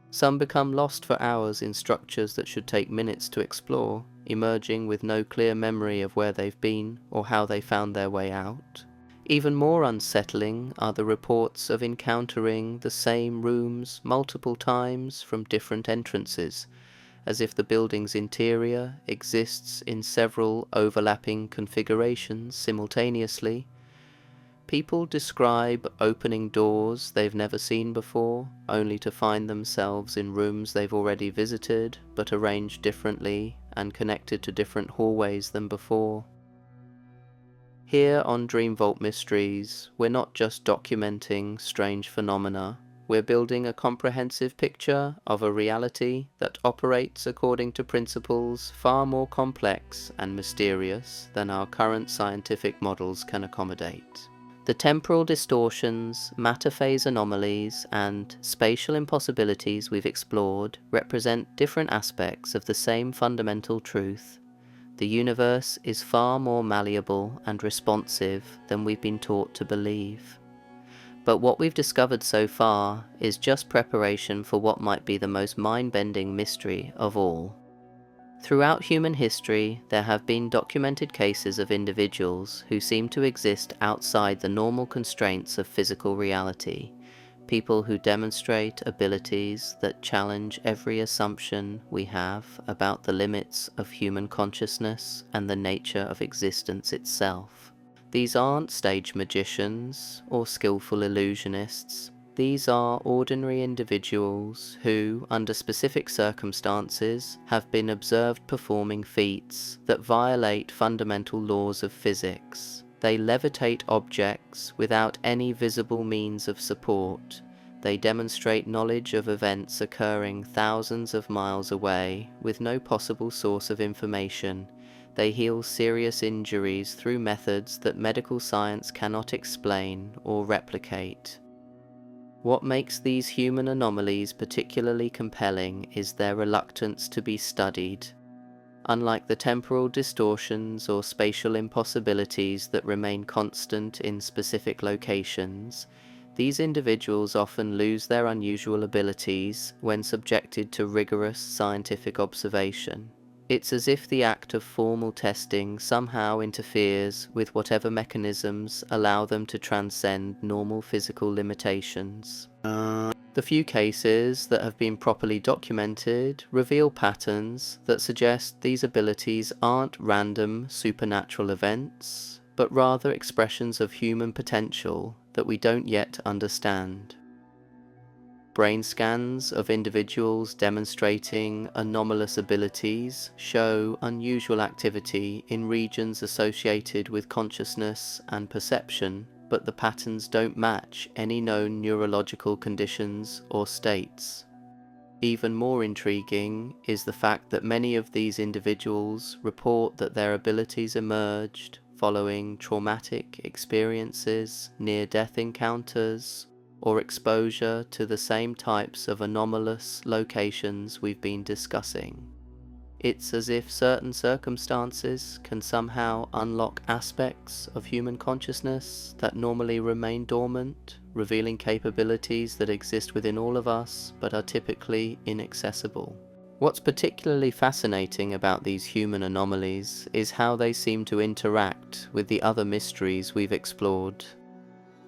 Some become lost for hours in structures that should take minutes to explore, emerging with no clear memory of where they've been or how they found their way out. Even more unsettling are the reports of encountering the same rooms multiple times from different entrances, as if the building's interior exists in several overlapping configurations simultaneously. People describe opening doors they've never seen before, only to find themselves in rooms they've already visited, but arranged differently and connected to different hallways than before. Here on Dream Vault Mysteries, we're not just documenting strange phenomena, we're building a comprehensive picture of a reality that operates according to principles far more complex and mysterious than our current scientific models can accommodate. The temporal distortions, matter phase anomalies, and spatial impossibilities we've explored represent different aspects of the same fundamental truth. The universe is far more malleable and responsive than we've been taught to believe. But what we've discovered so far is just preparation for what might be the most mind-bending mystery of all. Throughout human history, there have been documented cases of individuals who seem to exist outside the normal constraints of physical reality, people who demonstrate abilities that challenge every assumption we have about the limits of human consciousness and the nature of existence itself. These aren't stage magicians or skillful illusionists. These are ordinary individuals who, under specific circumstances, have been observed performing feats that violate fundamental laws of physics. They levitate objects without any visible means of support. They demonstrate knowledge of events occurring thousands of miles away with no possible source of information. They heal serious injuries through methods that medical science cannot explain or replicate. What makes these human anomalies particularly compelling is their reluctance to be studied. Unlike the temporal distortions or spatial impossibilities that remain constant in specific locations, these individuals often lose their unusual abilities when subjected to rigorous scientific observation. It's as if the act of formal testing somehow interferes with whatever mechanisms allow them to transcend normal physical limitations. The few cases that have been properly documented reveal patterns that suggest these abilities aren't random supernatural events, but rather expressions of human potential that we don't yet understand. Brain scans of individuals demonstrating anomalous abilities show unusual activity in regions associated with consciousness and perception, but the patterns don't match any known neurological conditions or states. Even more intriguing is the fact that many of these individuals report that their abilities emerged following traumatic experiences, near-death encounters, or exposure to the same types of anomalous locations we've been discussing. It's as if certain circumstances can somehow unlock aspects of human consciousness that normally remain dormant, revealing capabilities that exist within all of us but are typically inaccessible. What's particularly fascinating about these human anomalies is how they seem to interact with the other mysteries we've explored.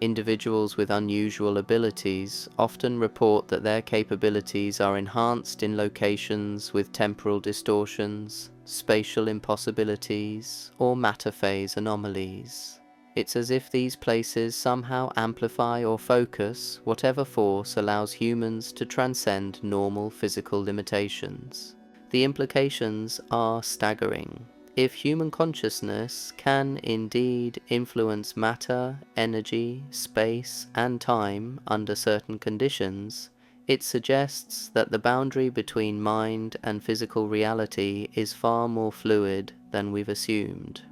Individuals with unusual abilities often report that their capabilities are enhanced in locations with temporal distortions, spatial impossibilities, or matter phase anomalies. It's as if these places somehow amplify or focus whatever force allows humans to transcend normal physical limitations. The implications are staggering. If human consciousness can indeed influence matter, energy, space, and time under certain conditions, it suggests that the boundary between mind and physical reality is far more fluid than we've assumed.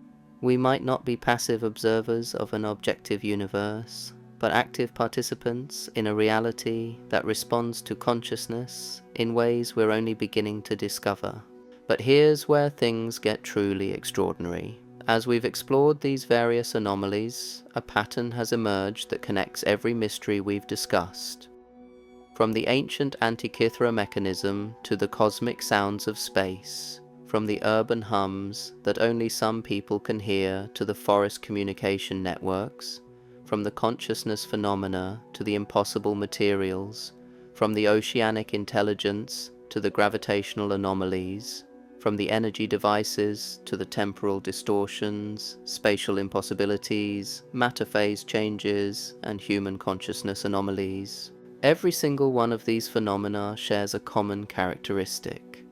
We might not be passive observers of an objective universe, but active participants in a reality that responds to consciousness in ways we're only beginning to discover. But here's where things get truly extraordinary. As we've explored these various anomalies, a pattern has emerged that connects every mystery we've discussed. From the ancient Antikythera mechanism to the cosmic sounds of space, from the urban hums that only some people can hear to the forest communication networks, from the consciousness phenomena to the impossible materials, from the oceanic intelligence to the gravitational anomalies, from the energy devices to the temporal distortions, spatial impossibilities, matter phase changes, and human consciousness anomalies. Every single one of these phenomena shares a common characteristic.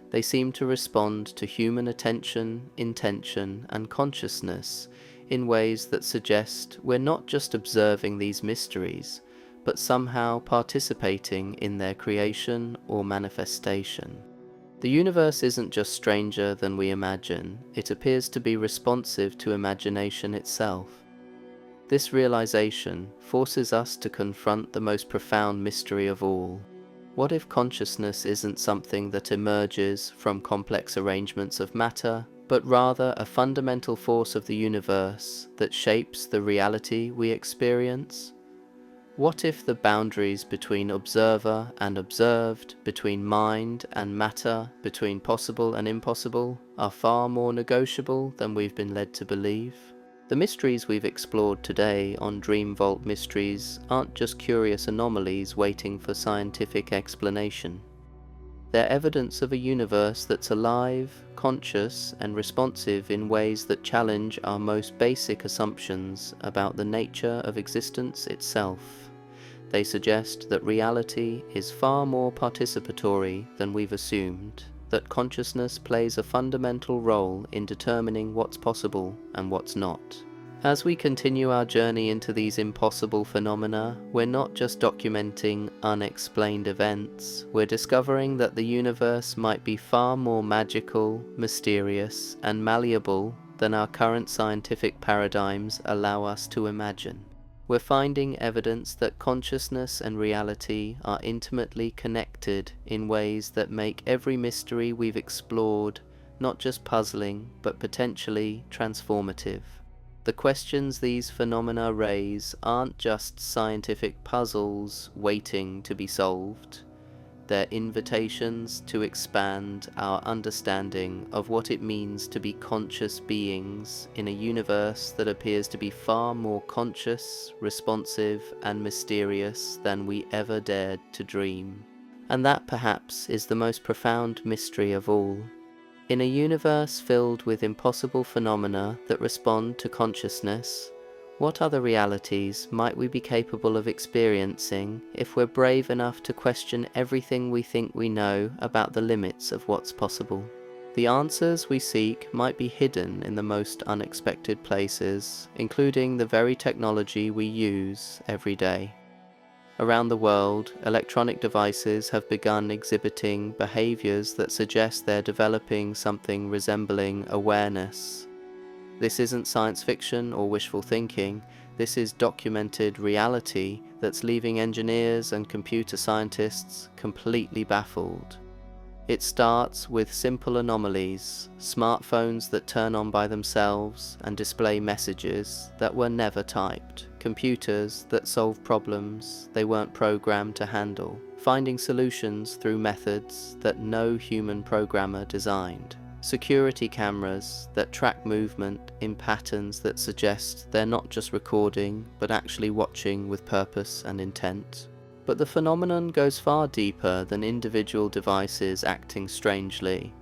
They seem to respond to human attention, intention, and consciousness in ways that suggest we're not just observing these mysteries, but somehow participating in their creation or manifestation. The universe isn't just stranger than we imagine, it appears to be responsive to imagination itself. This realization forces us to confront the most profound mystery of all. What if consciousness isn't something that emerges from complex arrangements of matter, but rather a fundamental force of the universe that shapes the reality we experience? What if the boundaries between observer and observed, between mind and matter, between possible and impossible, are far more negotiable than we've been led to believe? The mysteries we've explored today on Dream Vault Mysteries aren't just curious anomalies waiting for scientific explanation. They're evidence of a universe that's alive, conscious, and responsive in ways that challenge our most basic assumptions about the nature of existence itself. They suggest that reality is far more participatory than we've assumed, that consciousness plays a fundamental role in determining what's possible and what's not. As we continue our journey into these impossible phenomena, we're not just documenting unexplained events, we're discovering that the universe might be far more magical, mysterious, and malleable than our current scientific paradigms allow us to imagine. We're finding evidence that consciousness and reality are intimately connected in ways that make every mystery we've explored not just puzzling, but potentially transformative. The questions these phenomena raise aren't just scientific puzzles waiting to be solved. They're invitations to expand our understanding of what it means to be conscious beings in a universe that appears to be far more conscious, responsive, and mysterious than we ever dared to dream. And that perhaps is the most profound mystery of all. In a universe filled with impossible phenomena that respond to consciousness, what other realities might we be capable of experiencing if we're brave enough to question everything we think we know about the limits of what's possible? The answers we seek might be hidden in the most unexpected places, including the very technology we use every day. Around the world, electronic devices have begun exhibiting behaviors that suggest they're developing something resembling awareness. This isn't science fiction or wishful thinking, this is documented reality that's leaving engineers and computer scientists completely baffled. It starts with simple anomalies, smartphones that turn on by themselves and display messages that were never typed, computers that solve problems they weren't programmed to handle, finding solutions through methods that no human programmer designed, security cameras that track movement in patterns that suggest they're not just recording but actually watching with purpose and intent. But the phenomenon goes far deeper than individual devices acting strangely.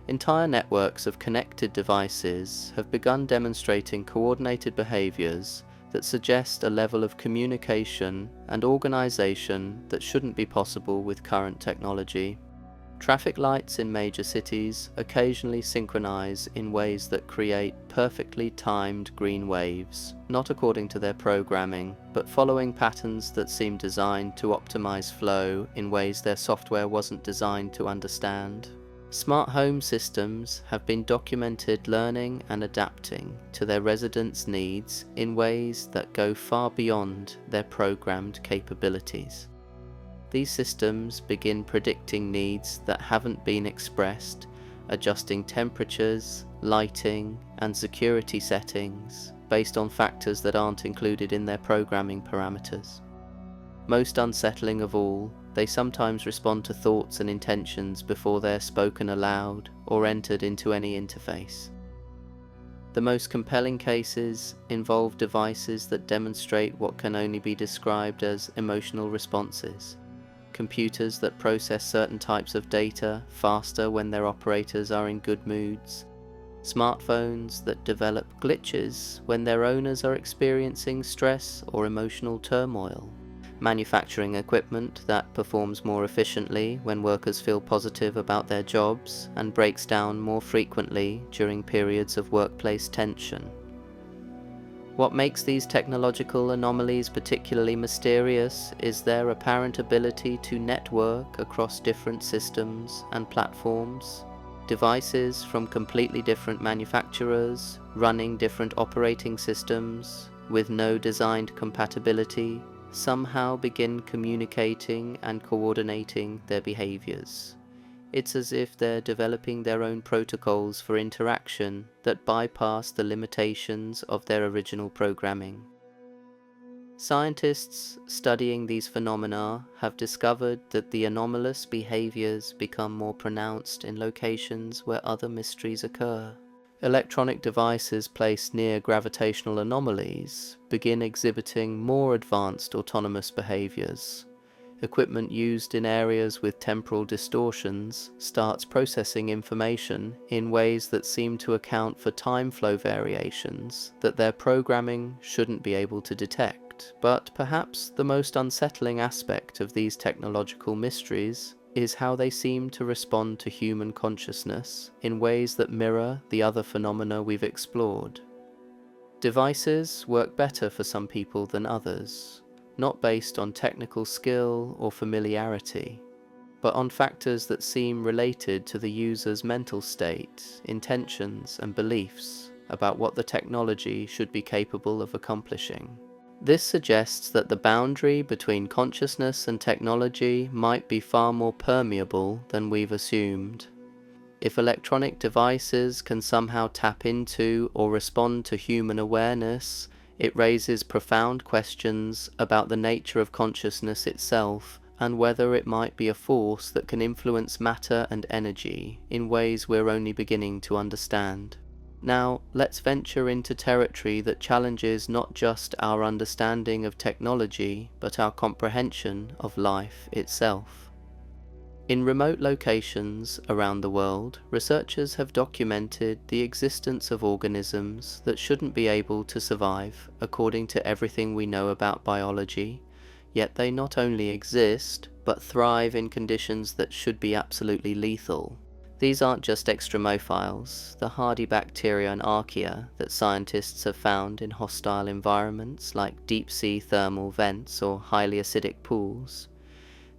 Entire networks of connected devices have begun demonstrating coordinated behaviors that suggest a level of communication and organization that shouldn't be possible with current technology. Traffic lights in major cities occasionally synchronize in ways that create perfectly timed green waves, not according to their programming, but following patterns that seem designed to optimize flow in ways their software wasn't designed to understand. Smart home systems have been documented learning and adapting to their residents' needs in ways that go far beyond their programmed capabilities. These systems begin predicting needs that haven't been expressed, adjusting temperatures, lighting, and security settings based on factors that aren't included in their programming parameters. Most unsettling of all, they sometimes respond to thoughts and intentions before they're spoken aloud or entered into any interface. The most compelling cases involve devices that demonstrate what can only be described as emotional responses. Computers that process certain types of data faster when their operators are in good moods, smartphones that develop glitches when their owners are experiencing stress or emotional turmoil, manufacturing equipment that performs more efficiently when workers feel positive about their jobs and breaks down more frequently during periods of workplace tension. What makes these technological anomalies particularly mysterious is their apparent ability to network across different systems and platforms. Devices from completely different manufacturers, running different operating systems, with no designed compatibility, somehow begin communicating and coordinating their behaviors. It's as if they're developing their own protocols for interaction that bypass the limitations of their original programming. Scientists studying these phenomena have discovered that the anomalous behaviors become more pronounced in locations where other mysteries occur. Electronic devices placed near gravitational anomalies begin exhibiting more advanced autonomous behaviors. Equipment used in areas with temporal distortions starts processing information in ways that seem to account for time flow variations that their programming shouldn't be able to detect. But perhaps the most unsettling aspect of these technological mysteries is how they seem to respond to human consciousness in ways that mirror the other phenomena we've explored. Devices work better for some people than others, not based on technical skill or familiarity, but on factors that seem related to the user's mental state, intentions, and beliefs about what the technology should be capable of accomplishing. This suggests that the boundary between consciousness and technology might be far more permeable than we've assumed. If electronic devices can somehow tap into or respond to human awareness, it raises profound questions about the nature of consciousness itself and whether it might be a force that can influence matter and energy in ways we're only beginning to understand. Now, let's venture into territory that challenges not just our understanding of technology, but our comprehension of life itself. In remote locations around the world, researchers have documented the existence of organisms that shouldn't be able to survive according to everything we know about biology, yet they not only exist, but thrive in conditions that should be absolutely lethal. These aren't just extremophiles, the hardy bacteria and archaea that scientists have found in hostile environments like deep-sea thermal vents or highly acidic pools.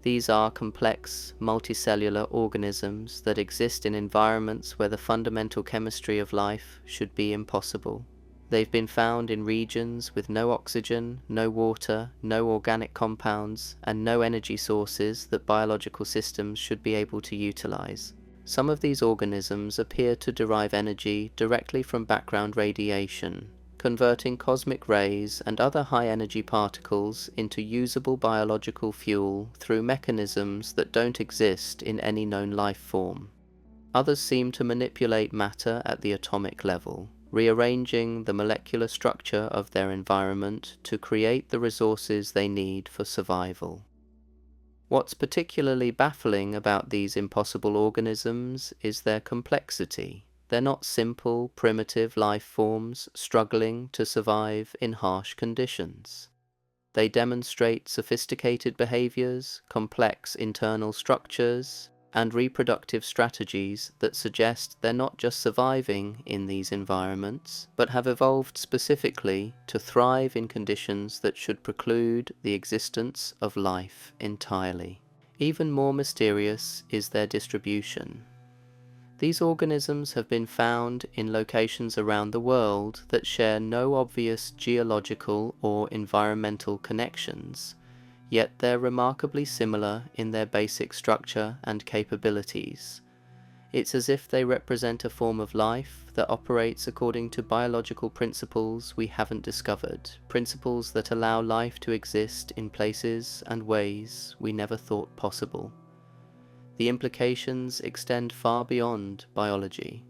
These are complex, multicellular organisms that exist in environments where the fundamental chemistry of life should be impossible. They've been found in regions with no oxygen, no water, no organic compounds, and no energy sources that biological systems should be able to utilize. Some of these organisms appear to derive energy directly from background radiation, converting cosmic rays and other high-energy particles into usable biological fuel through mechanisms that don't exist in any known life form. Others seem to manipulate matter at the atomic level, rearranging the molecular structure of their environment to create the resources they need for survival. What's particularly baffling about these impossible organisms is their complexity. They're not simple, primitive life forms struggling to survive in harsh conditions. They demonstrate sophisticated behaviors, complex internal structures, and reproductive strategies that suggest they're not just surviving in these environments, but have evolved specifically to thrive in conditions that should preclude the existence of life entirely. Even more mysterious is their distribution. These organisms have been found in locations around the world that share no obvious geological or environmental connections, yet they're remarkably similar in their basic structure and capabilities. It's as if they represent a form of life that operates according to biological principles we haven't discovered, principles that allow life to exist in places and ways we never thought possible. The implications extend far beyond biology.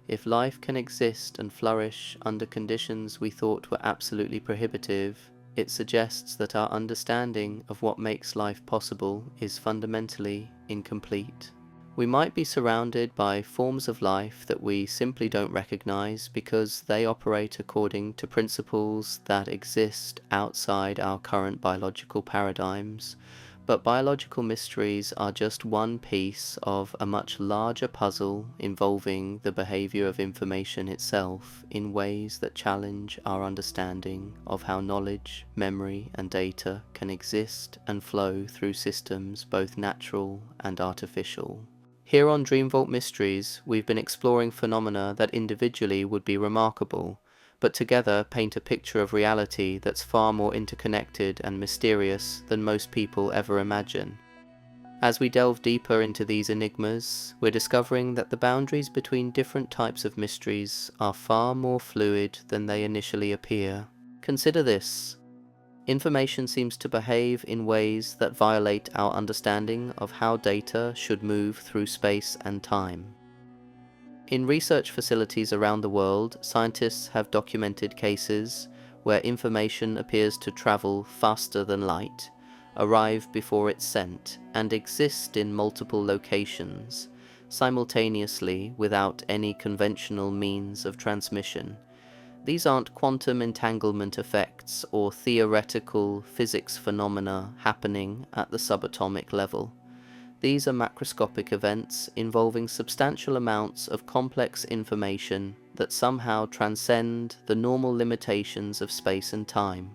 If life can exist and flourish under conditions we thought were absolutely prohibitive, it suggests that our understanding of what makes life possible is fundamentally incomplete. We might be surrounded by forms of life that we simply don't recognize because they operate according to principles that exist outside our current biological paradigms, but biological mysteries are just one piece of a much larger puzzle involving the behavior of information itself in ways that challenge our understanding of how knowledge, memory, and data can exist and flow through systems both natural and artificial. Here on Dream Vault Mysteries, we've been exploring phenomena that individually would be remarkable, but together paint a picture of reality that's far more interconnected and mysterious than most people ever imagine. As we delve deeper into these enigmas, we're discovering that the boundaries between different types of mysteries are far more fluid than they initially appear. Consider this. Information seems to behave in ways that violate our understanding of how data should move through space and time. In research facilities around the world, scientists have documented cases where information appears to travel faster than light, arrive before it's sent, and exist in multiple locations, simultaneously without any conventional means of transmission. These aren't quantum entanglement effects or theoretical physics phenomena happening at the subatomic level. These are macroscopic events involving substantial amounts of complex information that somehow transcend the normal limitations of space and time.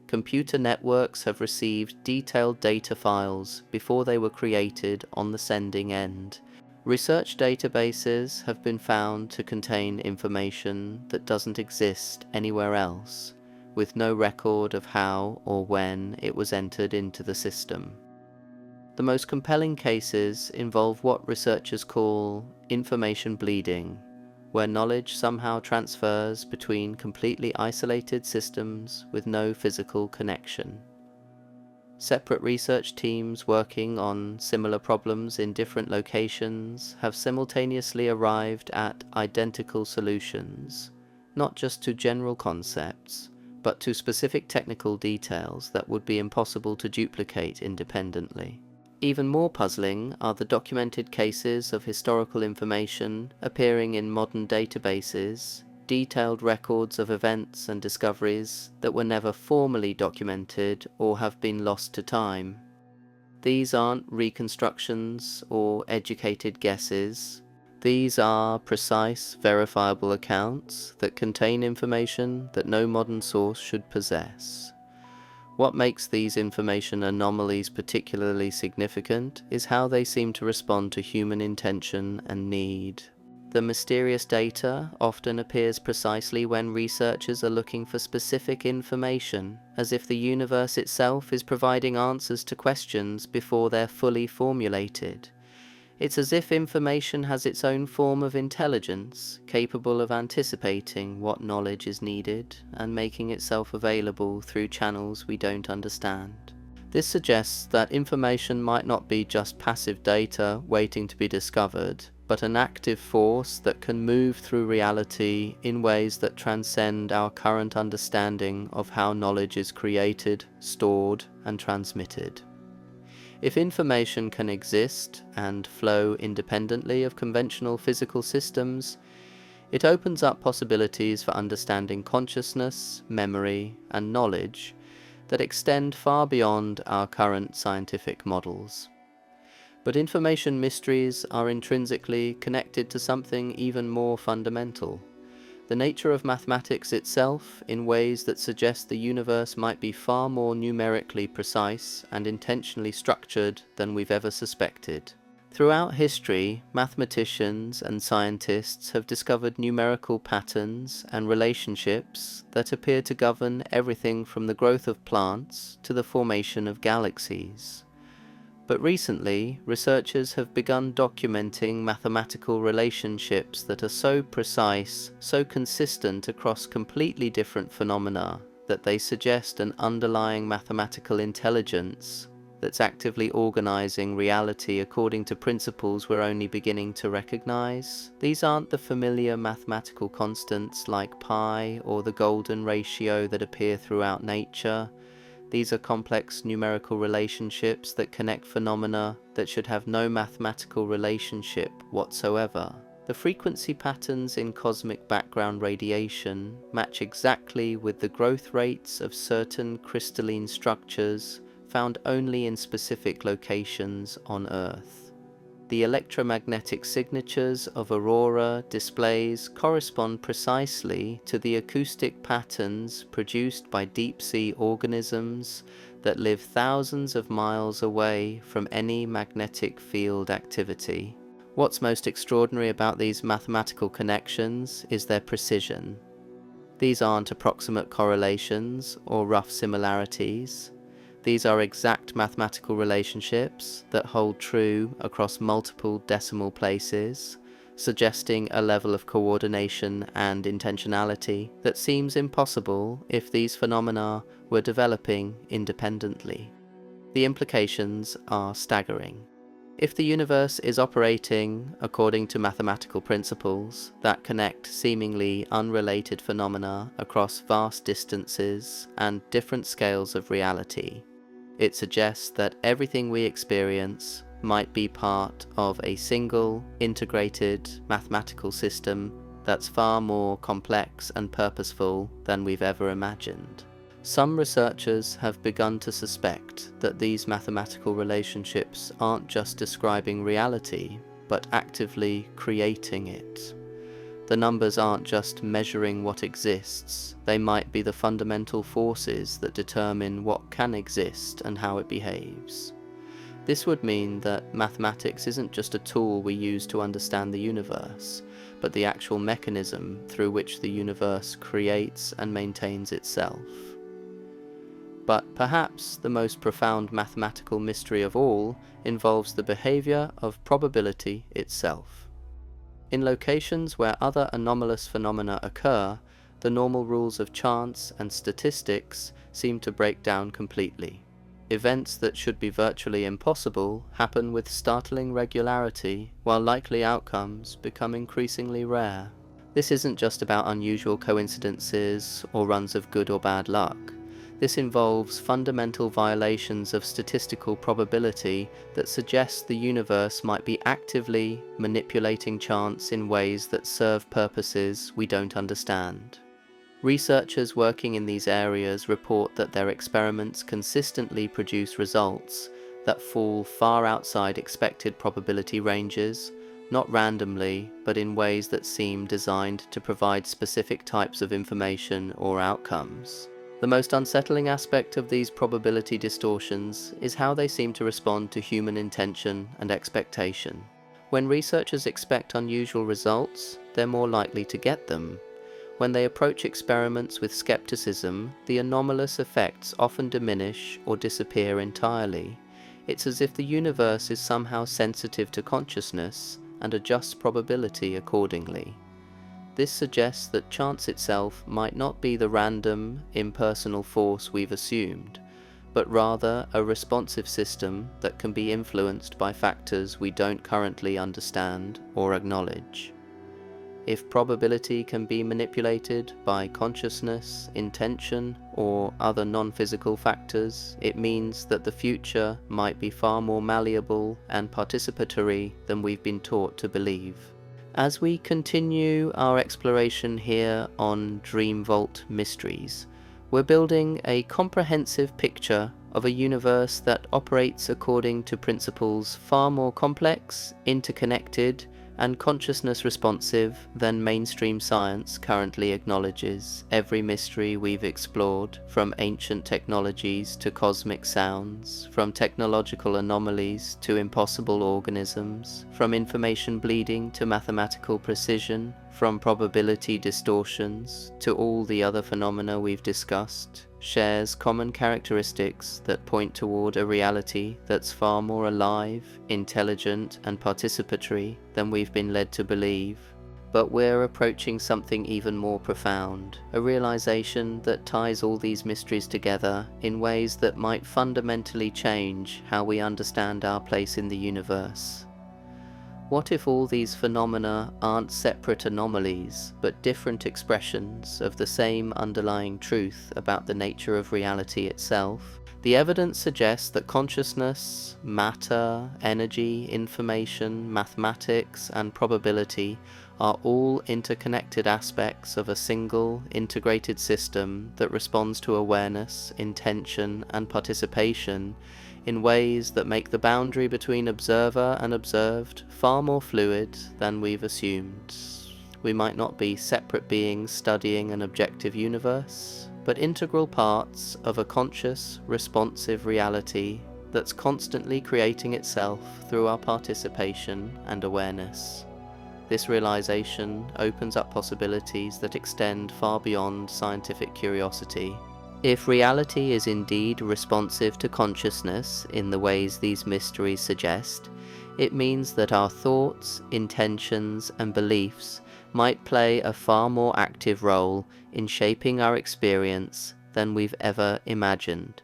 Computer networks have received detailed data files before they were created on the sending end. Research databases have been found to contain information that doesn't exist anywhere else, with no record of how or when it was entered into the system. The most compelling cases involve what researchers call information bleeding, where knowledge somehow transfers between completely isolated systems with no physical connection. Separate research teams working on similar problems in different locations have simultaneously arrived at identical solutions, not just to general concepts, but to specific technical details that would be impossible to duplicate independently. Even more puzzling are the documented cases of historical information appearing in modern databases, detailed records of events and discoveries that were never formally documented or have been lost to time. These aren't reconstructions or educated guesses. These are precise, verifiable accounts that contain information that no modern source should possess. What makes these information anomalies particularly significant is how they seem to respond to human intention and need. The mysterious data often appears precisely when researchers are looking for specific information, as if the universe itself is providing answers to questions before they're fully formulated. It's as if information has its own form of intelligence, capable of anticipating what knowledge is needed and making itself available through channels we don't understand. This suggests that information might not be just passive data waiting to be discovered, but an active force that can move through reality in ways that transcend our current understanding of how knowledge is created, stored, and transmitted. If information can exist and flow independently of conventional physical systems, it opens up possibilities for understanding consciousness, memory, and knowledge that extend far beyond our current scientific models. But information mysteries are intrinsically connected to something even more fundamental: the nature of mathematics itself, in ways that suggest the universe might be far more numerically precise and intentionally structured than we've ever suspected. Throughout history, mathematicians and scientists have discovered numerical patterns and relationships that appear to govern everything from the growth of plants to the formation of galaxies. But recently, researchers have begun documenting mathematical relationships that are so precise, so consistent across completely different phenomena, that they suggest an underlying mathematical intelligence that's actively organizing reality according to principles we're only beginning to recognize. These aren't the familiar mathematical constants like pi or the golden ratio that appear throughout nature. These are complex numerical relationships that connect phenomena that should have no mathematical relationship whatsoever. The frequency patterns in cosmic background radiation match exactly with the growth rates of certain crystalline structures found only in specific locations on Earth. The electromagnetic signatures of aurora displays correspond precisely to the acoustic patterns produced by deep-sea organisms that live thousands of miles away from any magnetic field activity. What's most extraordinary about these mathematical connections is their precision. These aren't approximate correlations or rough similarities. These are exact mathematical relationships that hold true across multiple decimal places, suggesting a level of coordination and intentionality that seems impossible if these phenomena were developing independently. The implications are staggering. If the universe is operating according to mathematical principles that connect seemingly unrelated phenomena across vast distances and different scales of reality, it suggests that everything we experience might be part of a single, integrated mathematical system that's far more complex and purposeful than we've ever imagined. Some researchers have begun to suspect that these mathematical relationships aren't just describing reality, but actively creating it. The numbers aren't just measuring what exists, they might be the fundamental forces that determine what can exist and how it behaves. This would mean that mathematics isn't just a tool we use to understand the universe, but the actual mechanism through which the universe creates and maintains itself. But perhaps the most profound mathematical mystery of all involves the behavior of probability itself. In locations where other anomalous phenomena occur, the normal rules of chance and statistics seem to break down completely. Events that should be virtually impossible happen with startling regularity, while likely outcomes become increasingly rare. This isn't just about unusual coincidences or runs of good or bad luck. This involves fundamental violations of statistical probability that suggest the universe might be actively manipulating chance in ways that serve purposes we don't understand. Researchers working in these areas report that their experiments consistently produce results that fall far outside expected probability ranges, not randomly, but in ways that seem designed to provide specific types of information or outcomes. The most unsettling aspect of these probability distortions is how they seem to respond to human intention and expectation. When researchers expect unusual results, they're more likely to get them. When they approach experiments with skepticism, the anomalous effects often diminish or disappear entirely. It's as if the universe is somehow sensitive to consciousness and adjusts probability accordingly. This suggests that chance itself might not be the random, impersonal force we've assumed, but rather a responsive system that can be influenced by factors we don't currently understand or acknowledge. If probability can be manipulated by consciousness, intention, or other non-physical factors, it means that the future might be far more malleable and participatory than we've been taught to believe. As we continue our exploration here on Dream Vault Mysteries, we're building a comprehensive picture of a universe that operates according to principles far more complex, interconnected, and consciousness responsive than mainstream science currently acknowledges. Every mystery we've explored, from ancient technologies to cosmic sounds, from technological anomalies to impossible organisms, from information bleeding to mathematical precision, from probability distortions to all the other phenomena we've discussed, shares common characteristics that point toward a reality that's far more alive, intelligent, and participatory than we've been led to believe. But we're approaching something even more profound, a realization that ties all these mysteries together in ways that might fundamentally change how we understand our place in the universe. What if all these phenomena aren't separate anomalies, but different expressions of the same underlying truth about the nature of reality itself? The evidence suggests that consciousness, matter, energy, information, mathematics, and probability are all interconnected aspects of a single, integrated system that responds to awareness, intention, and participation in ways that make the boundary between observer and observed far more fluid than we've assumed. We might not be separate beings studying an objective universe, but integral parts of a conscious, responsive reality that's constantly creating itself through our participation and awareness. This realization opens up possibilities that extend far beyond scientific curiosity. If reality is indeed responsive to consciousness in the ways these mysteries suggest, it means that our thoughts, intentions, and beliefs might play a far more active role in shaping our experience than we've ever imagined.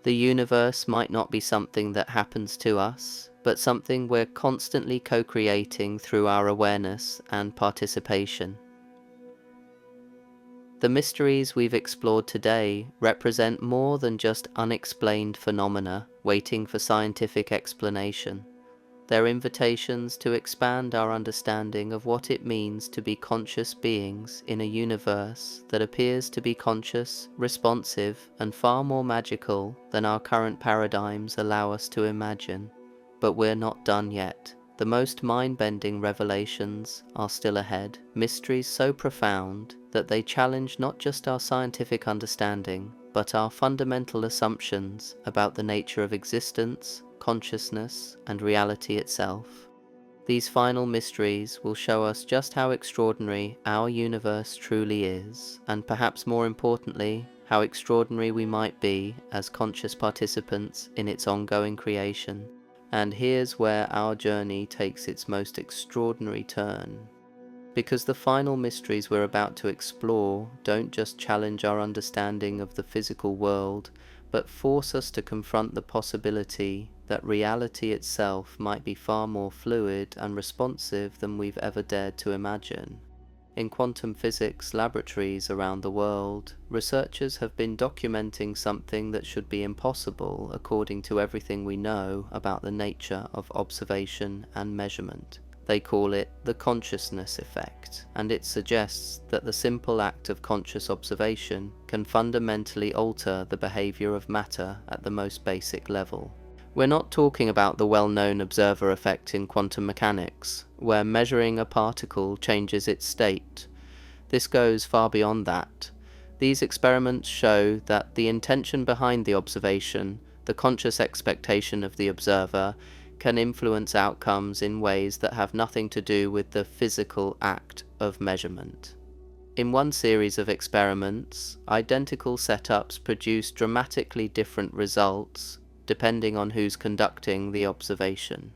The universe might not be something that happens to us, but something we're constantly co-creating through our awareness and participation. The mysteries we've explored today represent more than just unexplained phenomena waiting for scientific explanation. They're invitations to expand our understanding of what it means to be conscious beings in a universe that appears to be conscious, responsive, and far more magical than our current paradigms allow us to imagine. But we're not done yet. The most mind-bending revelations are still ahead, mysteries so profound that they challenge not just our scientific understanding, but our fundamental assumptions about the nature of existence, consciousness, and reality itself. These final mysteries will show us just how extraordinary our universe truly is, and perhaps more importantly, how extraordinary we might be as conscious participants in its ongoing creation. And here's where our journey takes its most extraordinary turn. Because the final mysteries we're about to explore don't just challenge our understanding of the physical world, but force us to confront the possibility that reality itself might be far more fluid and responsive than we've ever dared to imagine. In quantum physics laboratories around the world, researchers have been documenting something that should be impossible according to everything we know about the nature of observation and measurement. They call it the consciousness effect, and it suggests that the simple act of conscious observation can fundamentally alter the behavior of matter at the most basic level. We're not talking about the well-known observer effect in quantum mechanics, where measuring a particle changes its state. This goes far beyond that. These experiments show that the intention behind the observation, the conscious expectation of the observer, can influence outcomes in ways that have nothing to do with the physical act of measurement. In one series of experiments, identical setups produce dramatically different results depending on who's conducting the observation.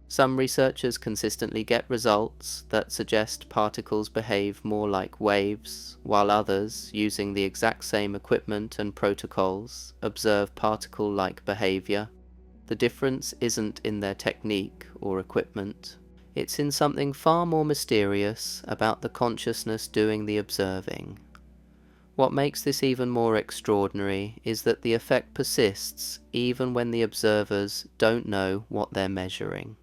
Some researchers consistently get results that suggest particles behave more like waves, while others, using the exact same equipment and protocols, observe particle-like behavior. The difference isn't in their technique or equipment. It's in something far more mysterious about the consciousness doing the observing. What makes this even more extraordinary is that the effect persists even when the observers don't know what they're measuring.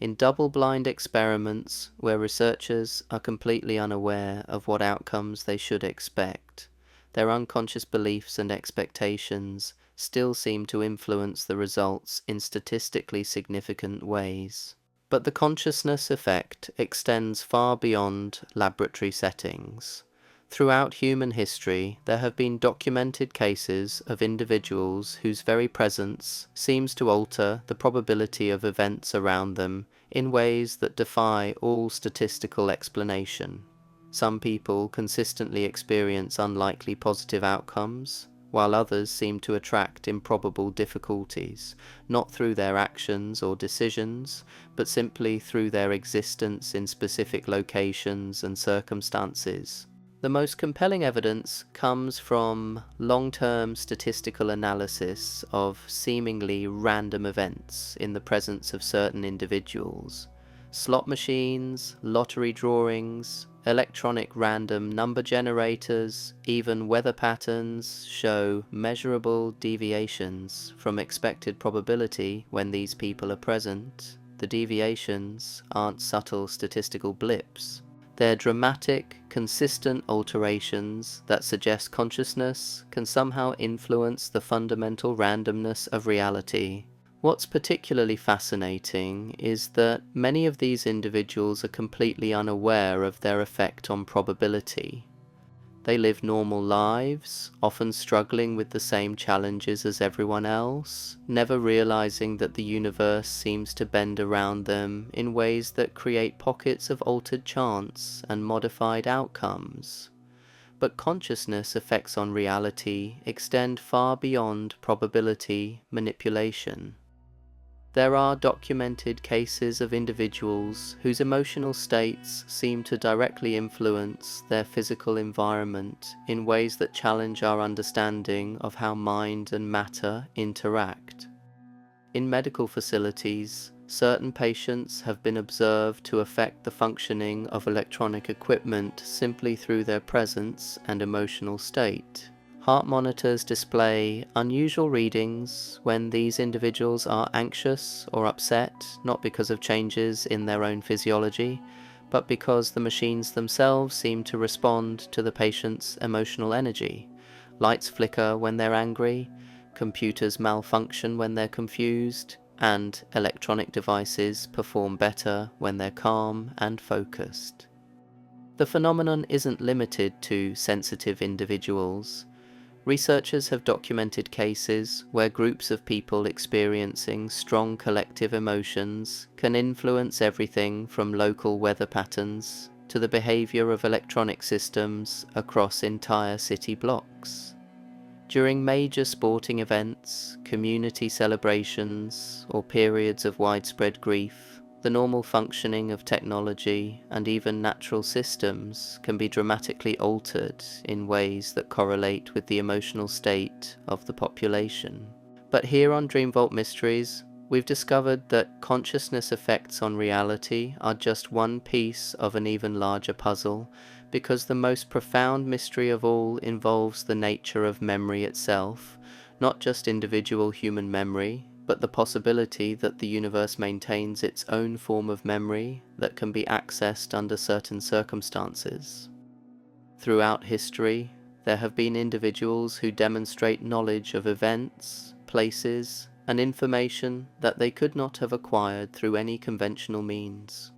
In double-blind experiments where researchers are completely unaware of what outcomes they should expect, their unconscious beliefs and expectations still seem to influence the results in statistically significant ways. But the consciousness effect extends far beyond laboratory settings. Throughout human history, there have been documented cases of individuals whose very presence seems to alter the probability of events around them in ways that defy all statistical explanation. Some people consistently experience unlikely positive outcomes, while others seem to attract improbable difficulties, not through their actions or decisions, but simply through their existence in specific locations and circumstances. The most compelling evidence comes from long-term statistical analysis of seemingly random events in the presence of certain individuals. Slot machines, lottery drawings, electronic random number generators, even weather patterns show measurable deviations from expected probability when these people are present. The deviations aren't subtle statistical blips. They're dramatic, consistent alterations that suggest consciousness can somehow influence the fundamental randomness of reality. What's particularly fascinating is that many of these individuals are completely unaware of their effect on probability. They live normal lives, often struggling with the same challenges as everyone else, never realizing that the universe seems to bend around them in ways that create pockets of altered chance and modified outcomes. But consciousness effects on reality extend far beyond probability manipulation. There are documented cases of individuals whose emotional states seem to directly influence their physical environment in ways that challenge our understanding of how mind and matter interact. In medical facilities, certain patients have been observed to affect the functioning of electronic equipment simply through their presence and emotional state. Heart monitors display unusual readings when these individuals are anxious or upset, not because of changes in their own physiology, but because the machines themselves seem to respond to the patient's emotional energy. Lights flicker when they're angry, computers malfunction when they're confused, and electronic devices perform better when they're calm and focused. The phenomenon isn't limited to sensitive individuals. Researchers have documented cases where groups of people experiencing strong collective emotions can influence everything from local weather patterns to the behavior of electronic systems across entire city blocks. During major sporting events, community celebrations, or periods of widespread grief, the normal functioning of technology and even natural systems can be dramatically altered in ways that correlate with the emotional state of the population. But here on Dream Vault Mysteries, we've discovered that consciousness effects on reality are just one piece of an even larger puzzle, because the most profound mystery of all involves the nature of memory itself, not just individual human memory, but the possibility that the universe maintains its own form of memory that can be accessed under certain circumstances. Throughout history, there have been individuals who demonstrate knowledge of events, places, an information that they could not have acquired through any conventional means.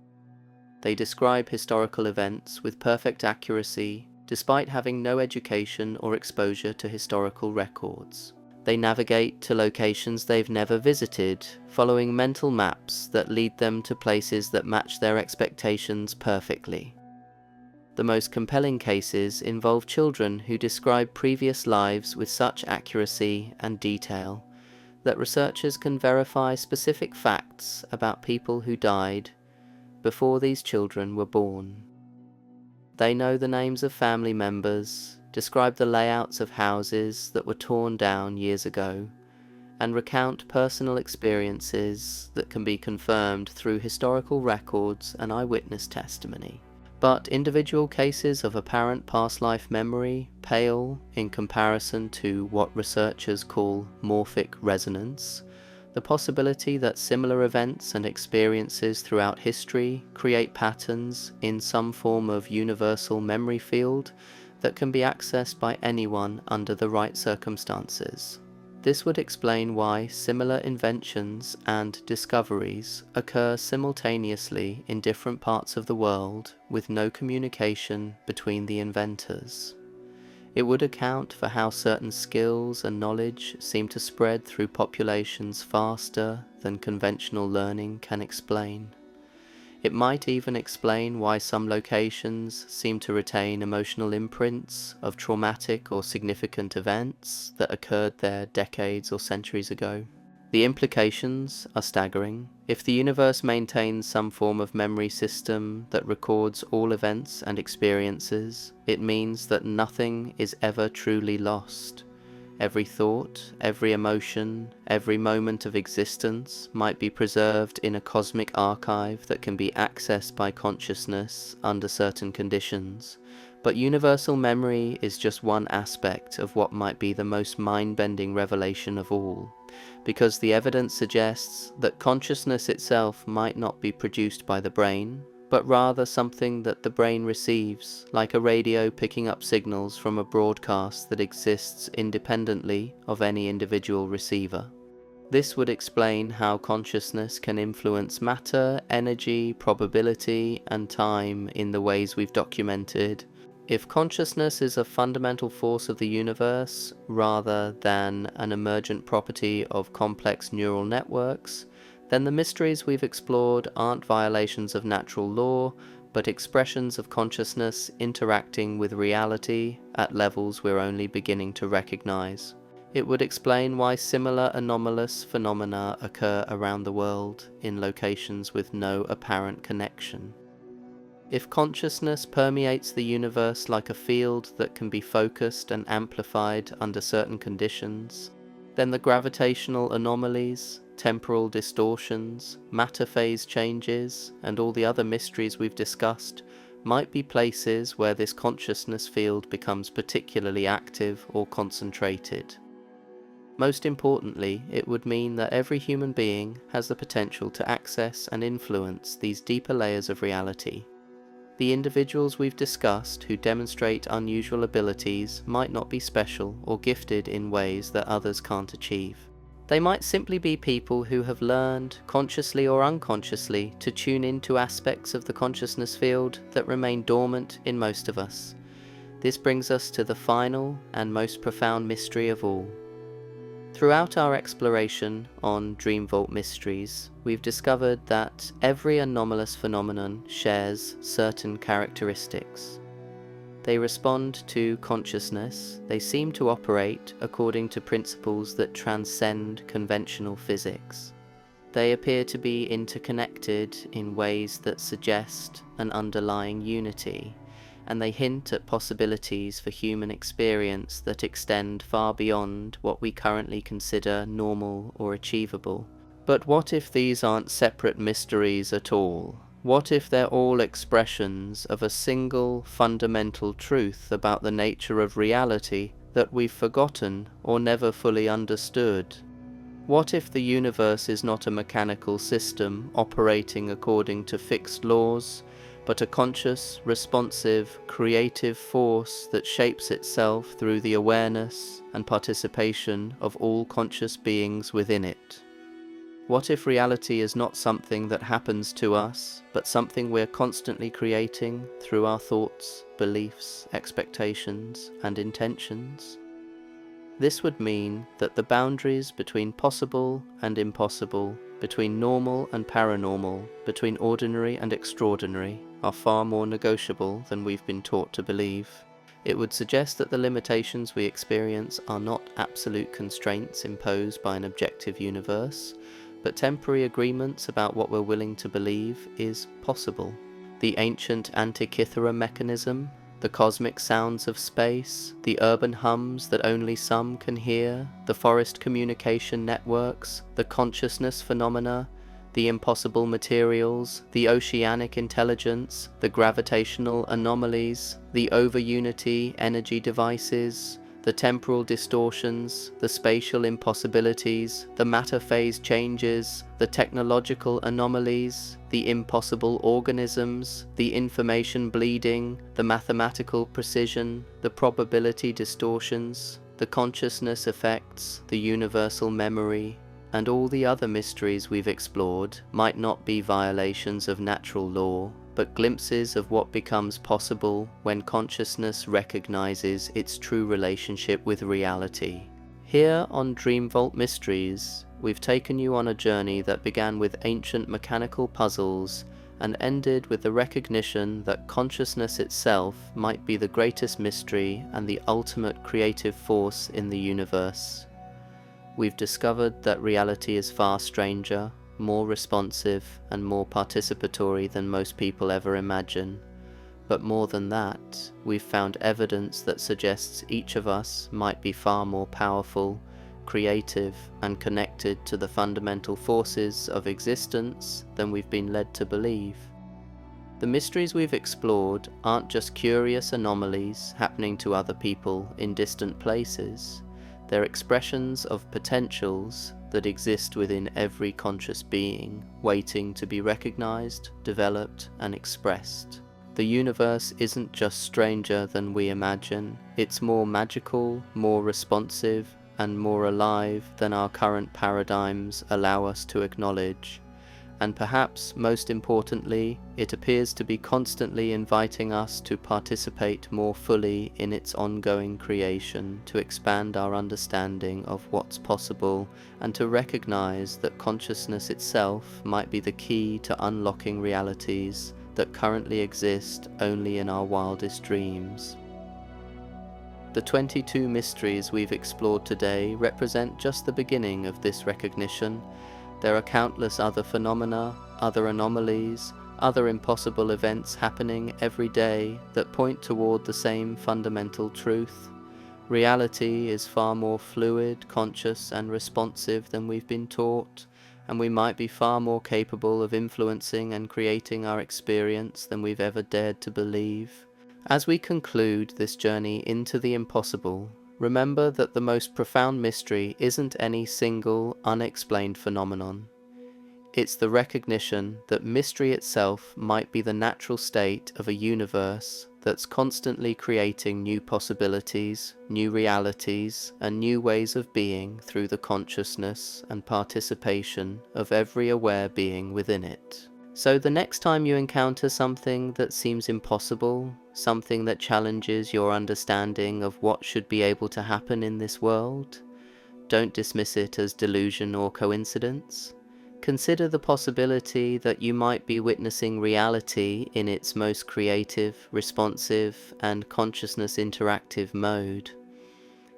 They describe historical events with perfect accuracy, despite having no education or exposure to historical records. They navigate to locations they've never visited, following mental maps that lead them to places that match their expectations perfectly. The most compelling cases involve children who describe previous lives with such accuracy and detail that researchers can verify specific facts about people who died before these children were born. They know the names of family members, describe the layouts of houses that were torn down years ago, and recount personal experiences that can be confirmed through historical records and eyewitness testimony. But individual cases of apparent past life memory pale in comparison to what researchers call morphic resonance, the possibility that similar events and experiences throughout history create patterns in some form of universal memory field that can be accessed by anyone under the right circumstances. This would explain why similar inventions and discoveries occur simultaneously in different parts of the world with no communication between the inventors. It would account for how certain skills and knowledge seem to spread through populations faster than conventional learning can explain. It might even explain why some locations seem to retain emotional imprints of traumatic or significant events that occurred there decades or centuries ago. The implications are staggering. If the universe maintains some form of memory system that records all events and experiences, it means that nothing is ever truly lost. Every thought, every emotion, every moment of existence might be preserved in a cosmic archive that can be accessed by consciousness under certain conditions. But universal memory is just one aspect of what might be the most mind-bending revelation of all, because the evidence suggests that consciousness itself might not be produced by the brain, but rather something that the brain receives, like a radio picking up signals from a broadcast that exists independently of any individual receiver. This would explain how consciousness can influence matter, energy, probability, and time in the ways we've documented. If consciousness is a fundamental force of the universe, rather than an emergent property of complex neural networks, then the mysteries we've explored aren't violations of natural law, but expressions of consciousness interacting with reality at levels we're only beginning to recognize. It would explain why similar anomalous phenomena occur around the world in locations with no apparent connection. If consciousness permeates the universe like a field that can be focused and amplified under certain conditions, then the gravitational anomalies, temporal distortions, matter phase changes, and all the other mysteries we've discussed might be places where this consciousness field becomes particularly active or concentrated. Most importantly, it would mean that every human being has the potential to access and influence these deeper layers of reality. The individuals we've discussed who demonstrate unusual abilities might not be special or gifted in ways that others can't achieve. They might simply be people who have learned, consciously or unconsciously, to tune into aspects of the consciousness field that remain dormant in most of us. This brings us to the final and most profound mystery of all. Throughout our exploration on Dream Vault Mysteries, we've discovered that every anomalous phenomenon shares certain characteristics. They respond to consciousness, they seem to operate according to principles that transcend conventional physics. They appear to be interconnected in ways that suggest an underlying unity, and they hint at possibilities for human experience that extend far beyond what we currently consider normal or achievable. But what if these aren't separate mysteries at all? What if they're all expressions of a single fundamental truth about the nature of reality that we've forgotten or never fully understood? What if the universe is not a mechanical system operating according to fixed laws, but a conscious, responsive, creative force that shapes itself through the awareness and participation of all conscious beings within it. What if reality is not something that happens to us, but something we're constantly creating through our thoughts, beliefs, expectations, and intentions? This would mean that the boundaries between possible and impossible, between normal and paranormal, between ordinary and extraordinary, are far more negotiable than we've been taught to believe. It would suggest that the limitations we experience are not absolute constraints imposed by an objective universe, but temporary agreements about what we're willing to believe is possible. The ancient Antikythera mechanism, the cosmic sounds of space, the urban hums that only some can hear, the forest communication networks, the consciousness phenomena, the impossible materials, the oceanic intelligence, the gravitational anomalies, the over-unity energy devices, the temporal distortions, the spatial impossibilities, the matter phase changes, the technological anomalies, the impossible organisms, the information bleeding, the mathematical precision, the probability distortions, the consciousness effects, the universal memory, and all the other mysteries we've explored might not be violations of natural law, but glimpses of what becomes possible when consciousness recognizes its true relationship with reality. Here on Dream Vault Mysteries, we've taken you on a journey that began with ancient mechanical puzzles and ended with the recognition that consciousness itself might be the greatest mystery and the ultimate creative force in the universe. We've discovered that reality is far stranger, more responsive, and more participatory than most people ever imagine. But more than that, we've found evidence that suggests each of us might be far more powerful, creative, and connected to the fundamental forces of existence than we've been led to believe. The mysteries we've explored aren't just curious anomalies happening to other people in distant places. They're expressions of potentials that exist within every conscious being, waiting to be recognized, developed, and expressed. The universe isn't just stranger than we imagine, it's more magical, more responsive, and more alive than our current paradigms allow us to acknowledge. And perhaps most importantly, it appears to be constantly inviting us to participate more fully in its ongoing creation, to expand our understanding of what's possible, and to recognize that consciousness itself might be the key to unlocking realities that currently exist only in our wildest dreams. The 22 mysteries we've explored today represent just the beginning of this recognition. There are countless other phenomena, other anomalies, other impossible events happening every day that point toward the same fundamental truth. Reality is far more fluid, conscious, and responsive than we've been taught, and we might be far more capable of influencing and creating our experience than we've ever dared to believe. As we conclude this journey into the impossible, remember that the most profound mystery isn't any single, unexplained phenomenon. It's the recognition that mystery itself might be the natural state of a universe that's constantly creating new possibilities, new realities, and new ways of being through the consciousness and participation of every aware being within it. So the next time you encounter something that seems impossible, something that challenges your understanding of what should be able to happen in this world, don't dismiss it as delusion or coincidence. Consider the possibility that you might be witnessing reality in its most creative, responsive, and consciousness interactive mode.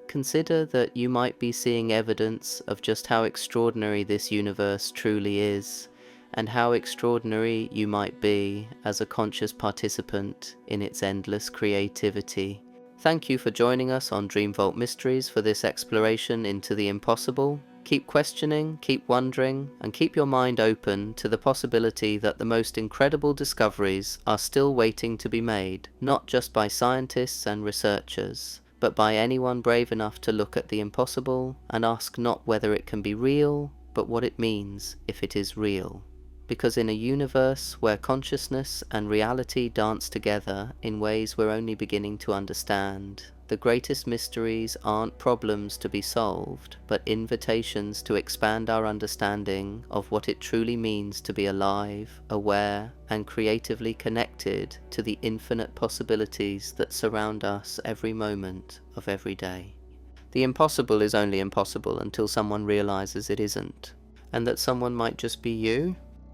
Consider that you might be seeing evidence of just how extraordinary this universe truly is, and how extraordinary you might be as a conscious participant in its endless creativity. Thank you for joining us on Dream Vault Mysteries for this exploration into the impossible. Keep questioning, keep wondering, and keep your mind open to the possibility that the most incredible discoveries are still waiting to be made, not just by scientists and researchers, but by anyone brave enough to look at the impossible and ask not whether it can be real, but what it means if it is real. Because in a universe where consciousness and reality dance together in ways we're only beginning to understand, the greatest mysteries aren't problems to be solved, but invitations to expand our understanding of what it truly means to be alive, aware, and creatively connected to the infinite possibilities that surround us every moment of every day. The impossible is only impossible until someone realizes it isn't, and that someone might just be you,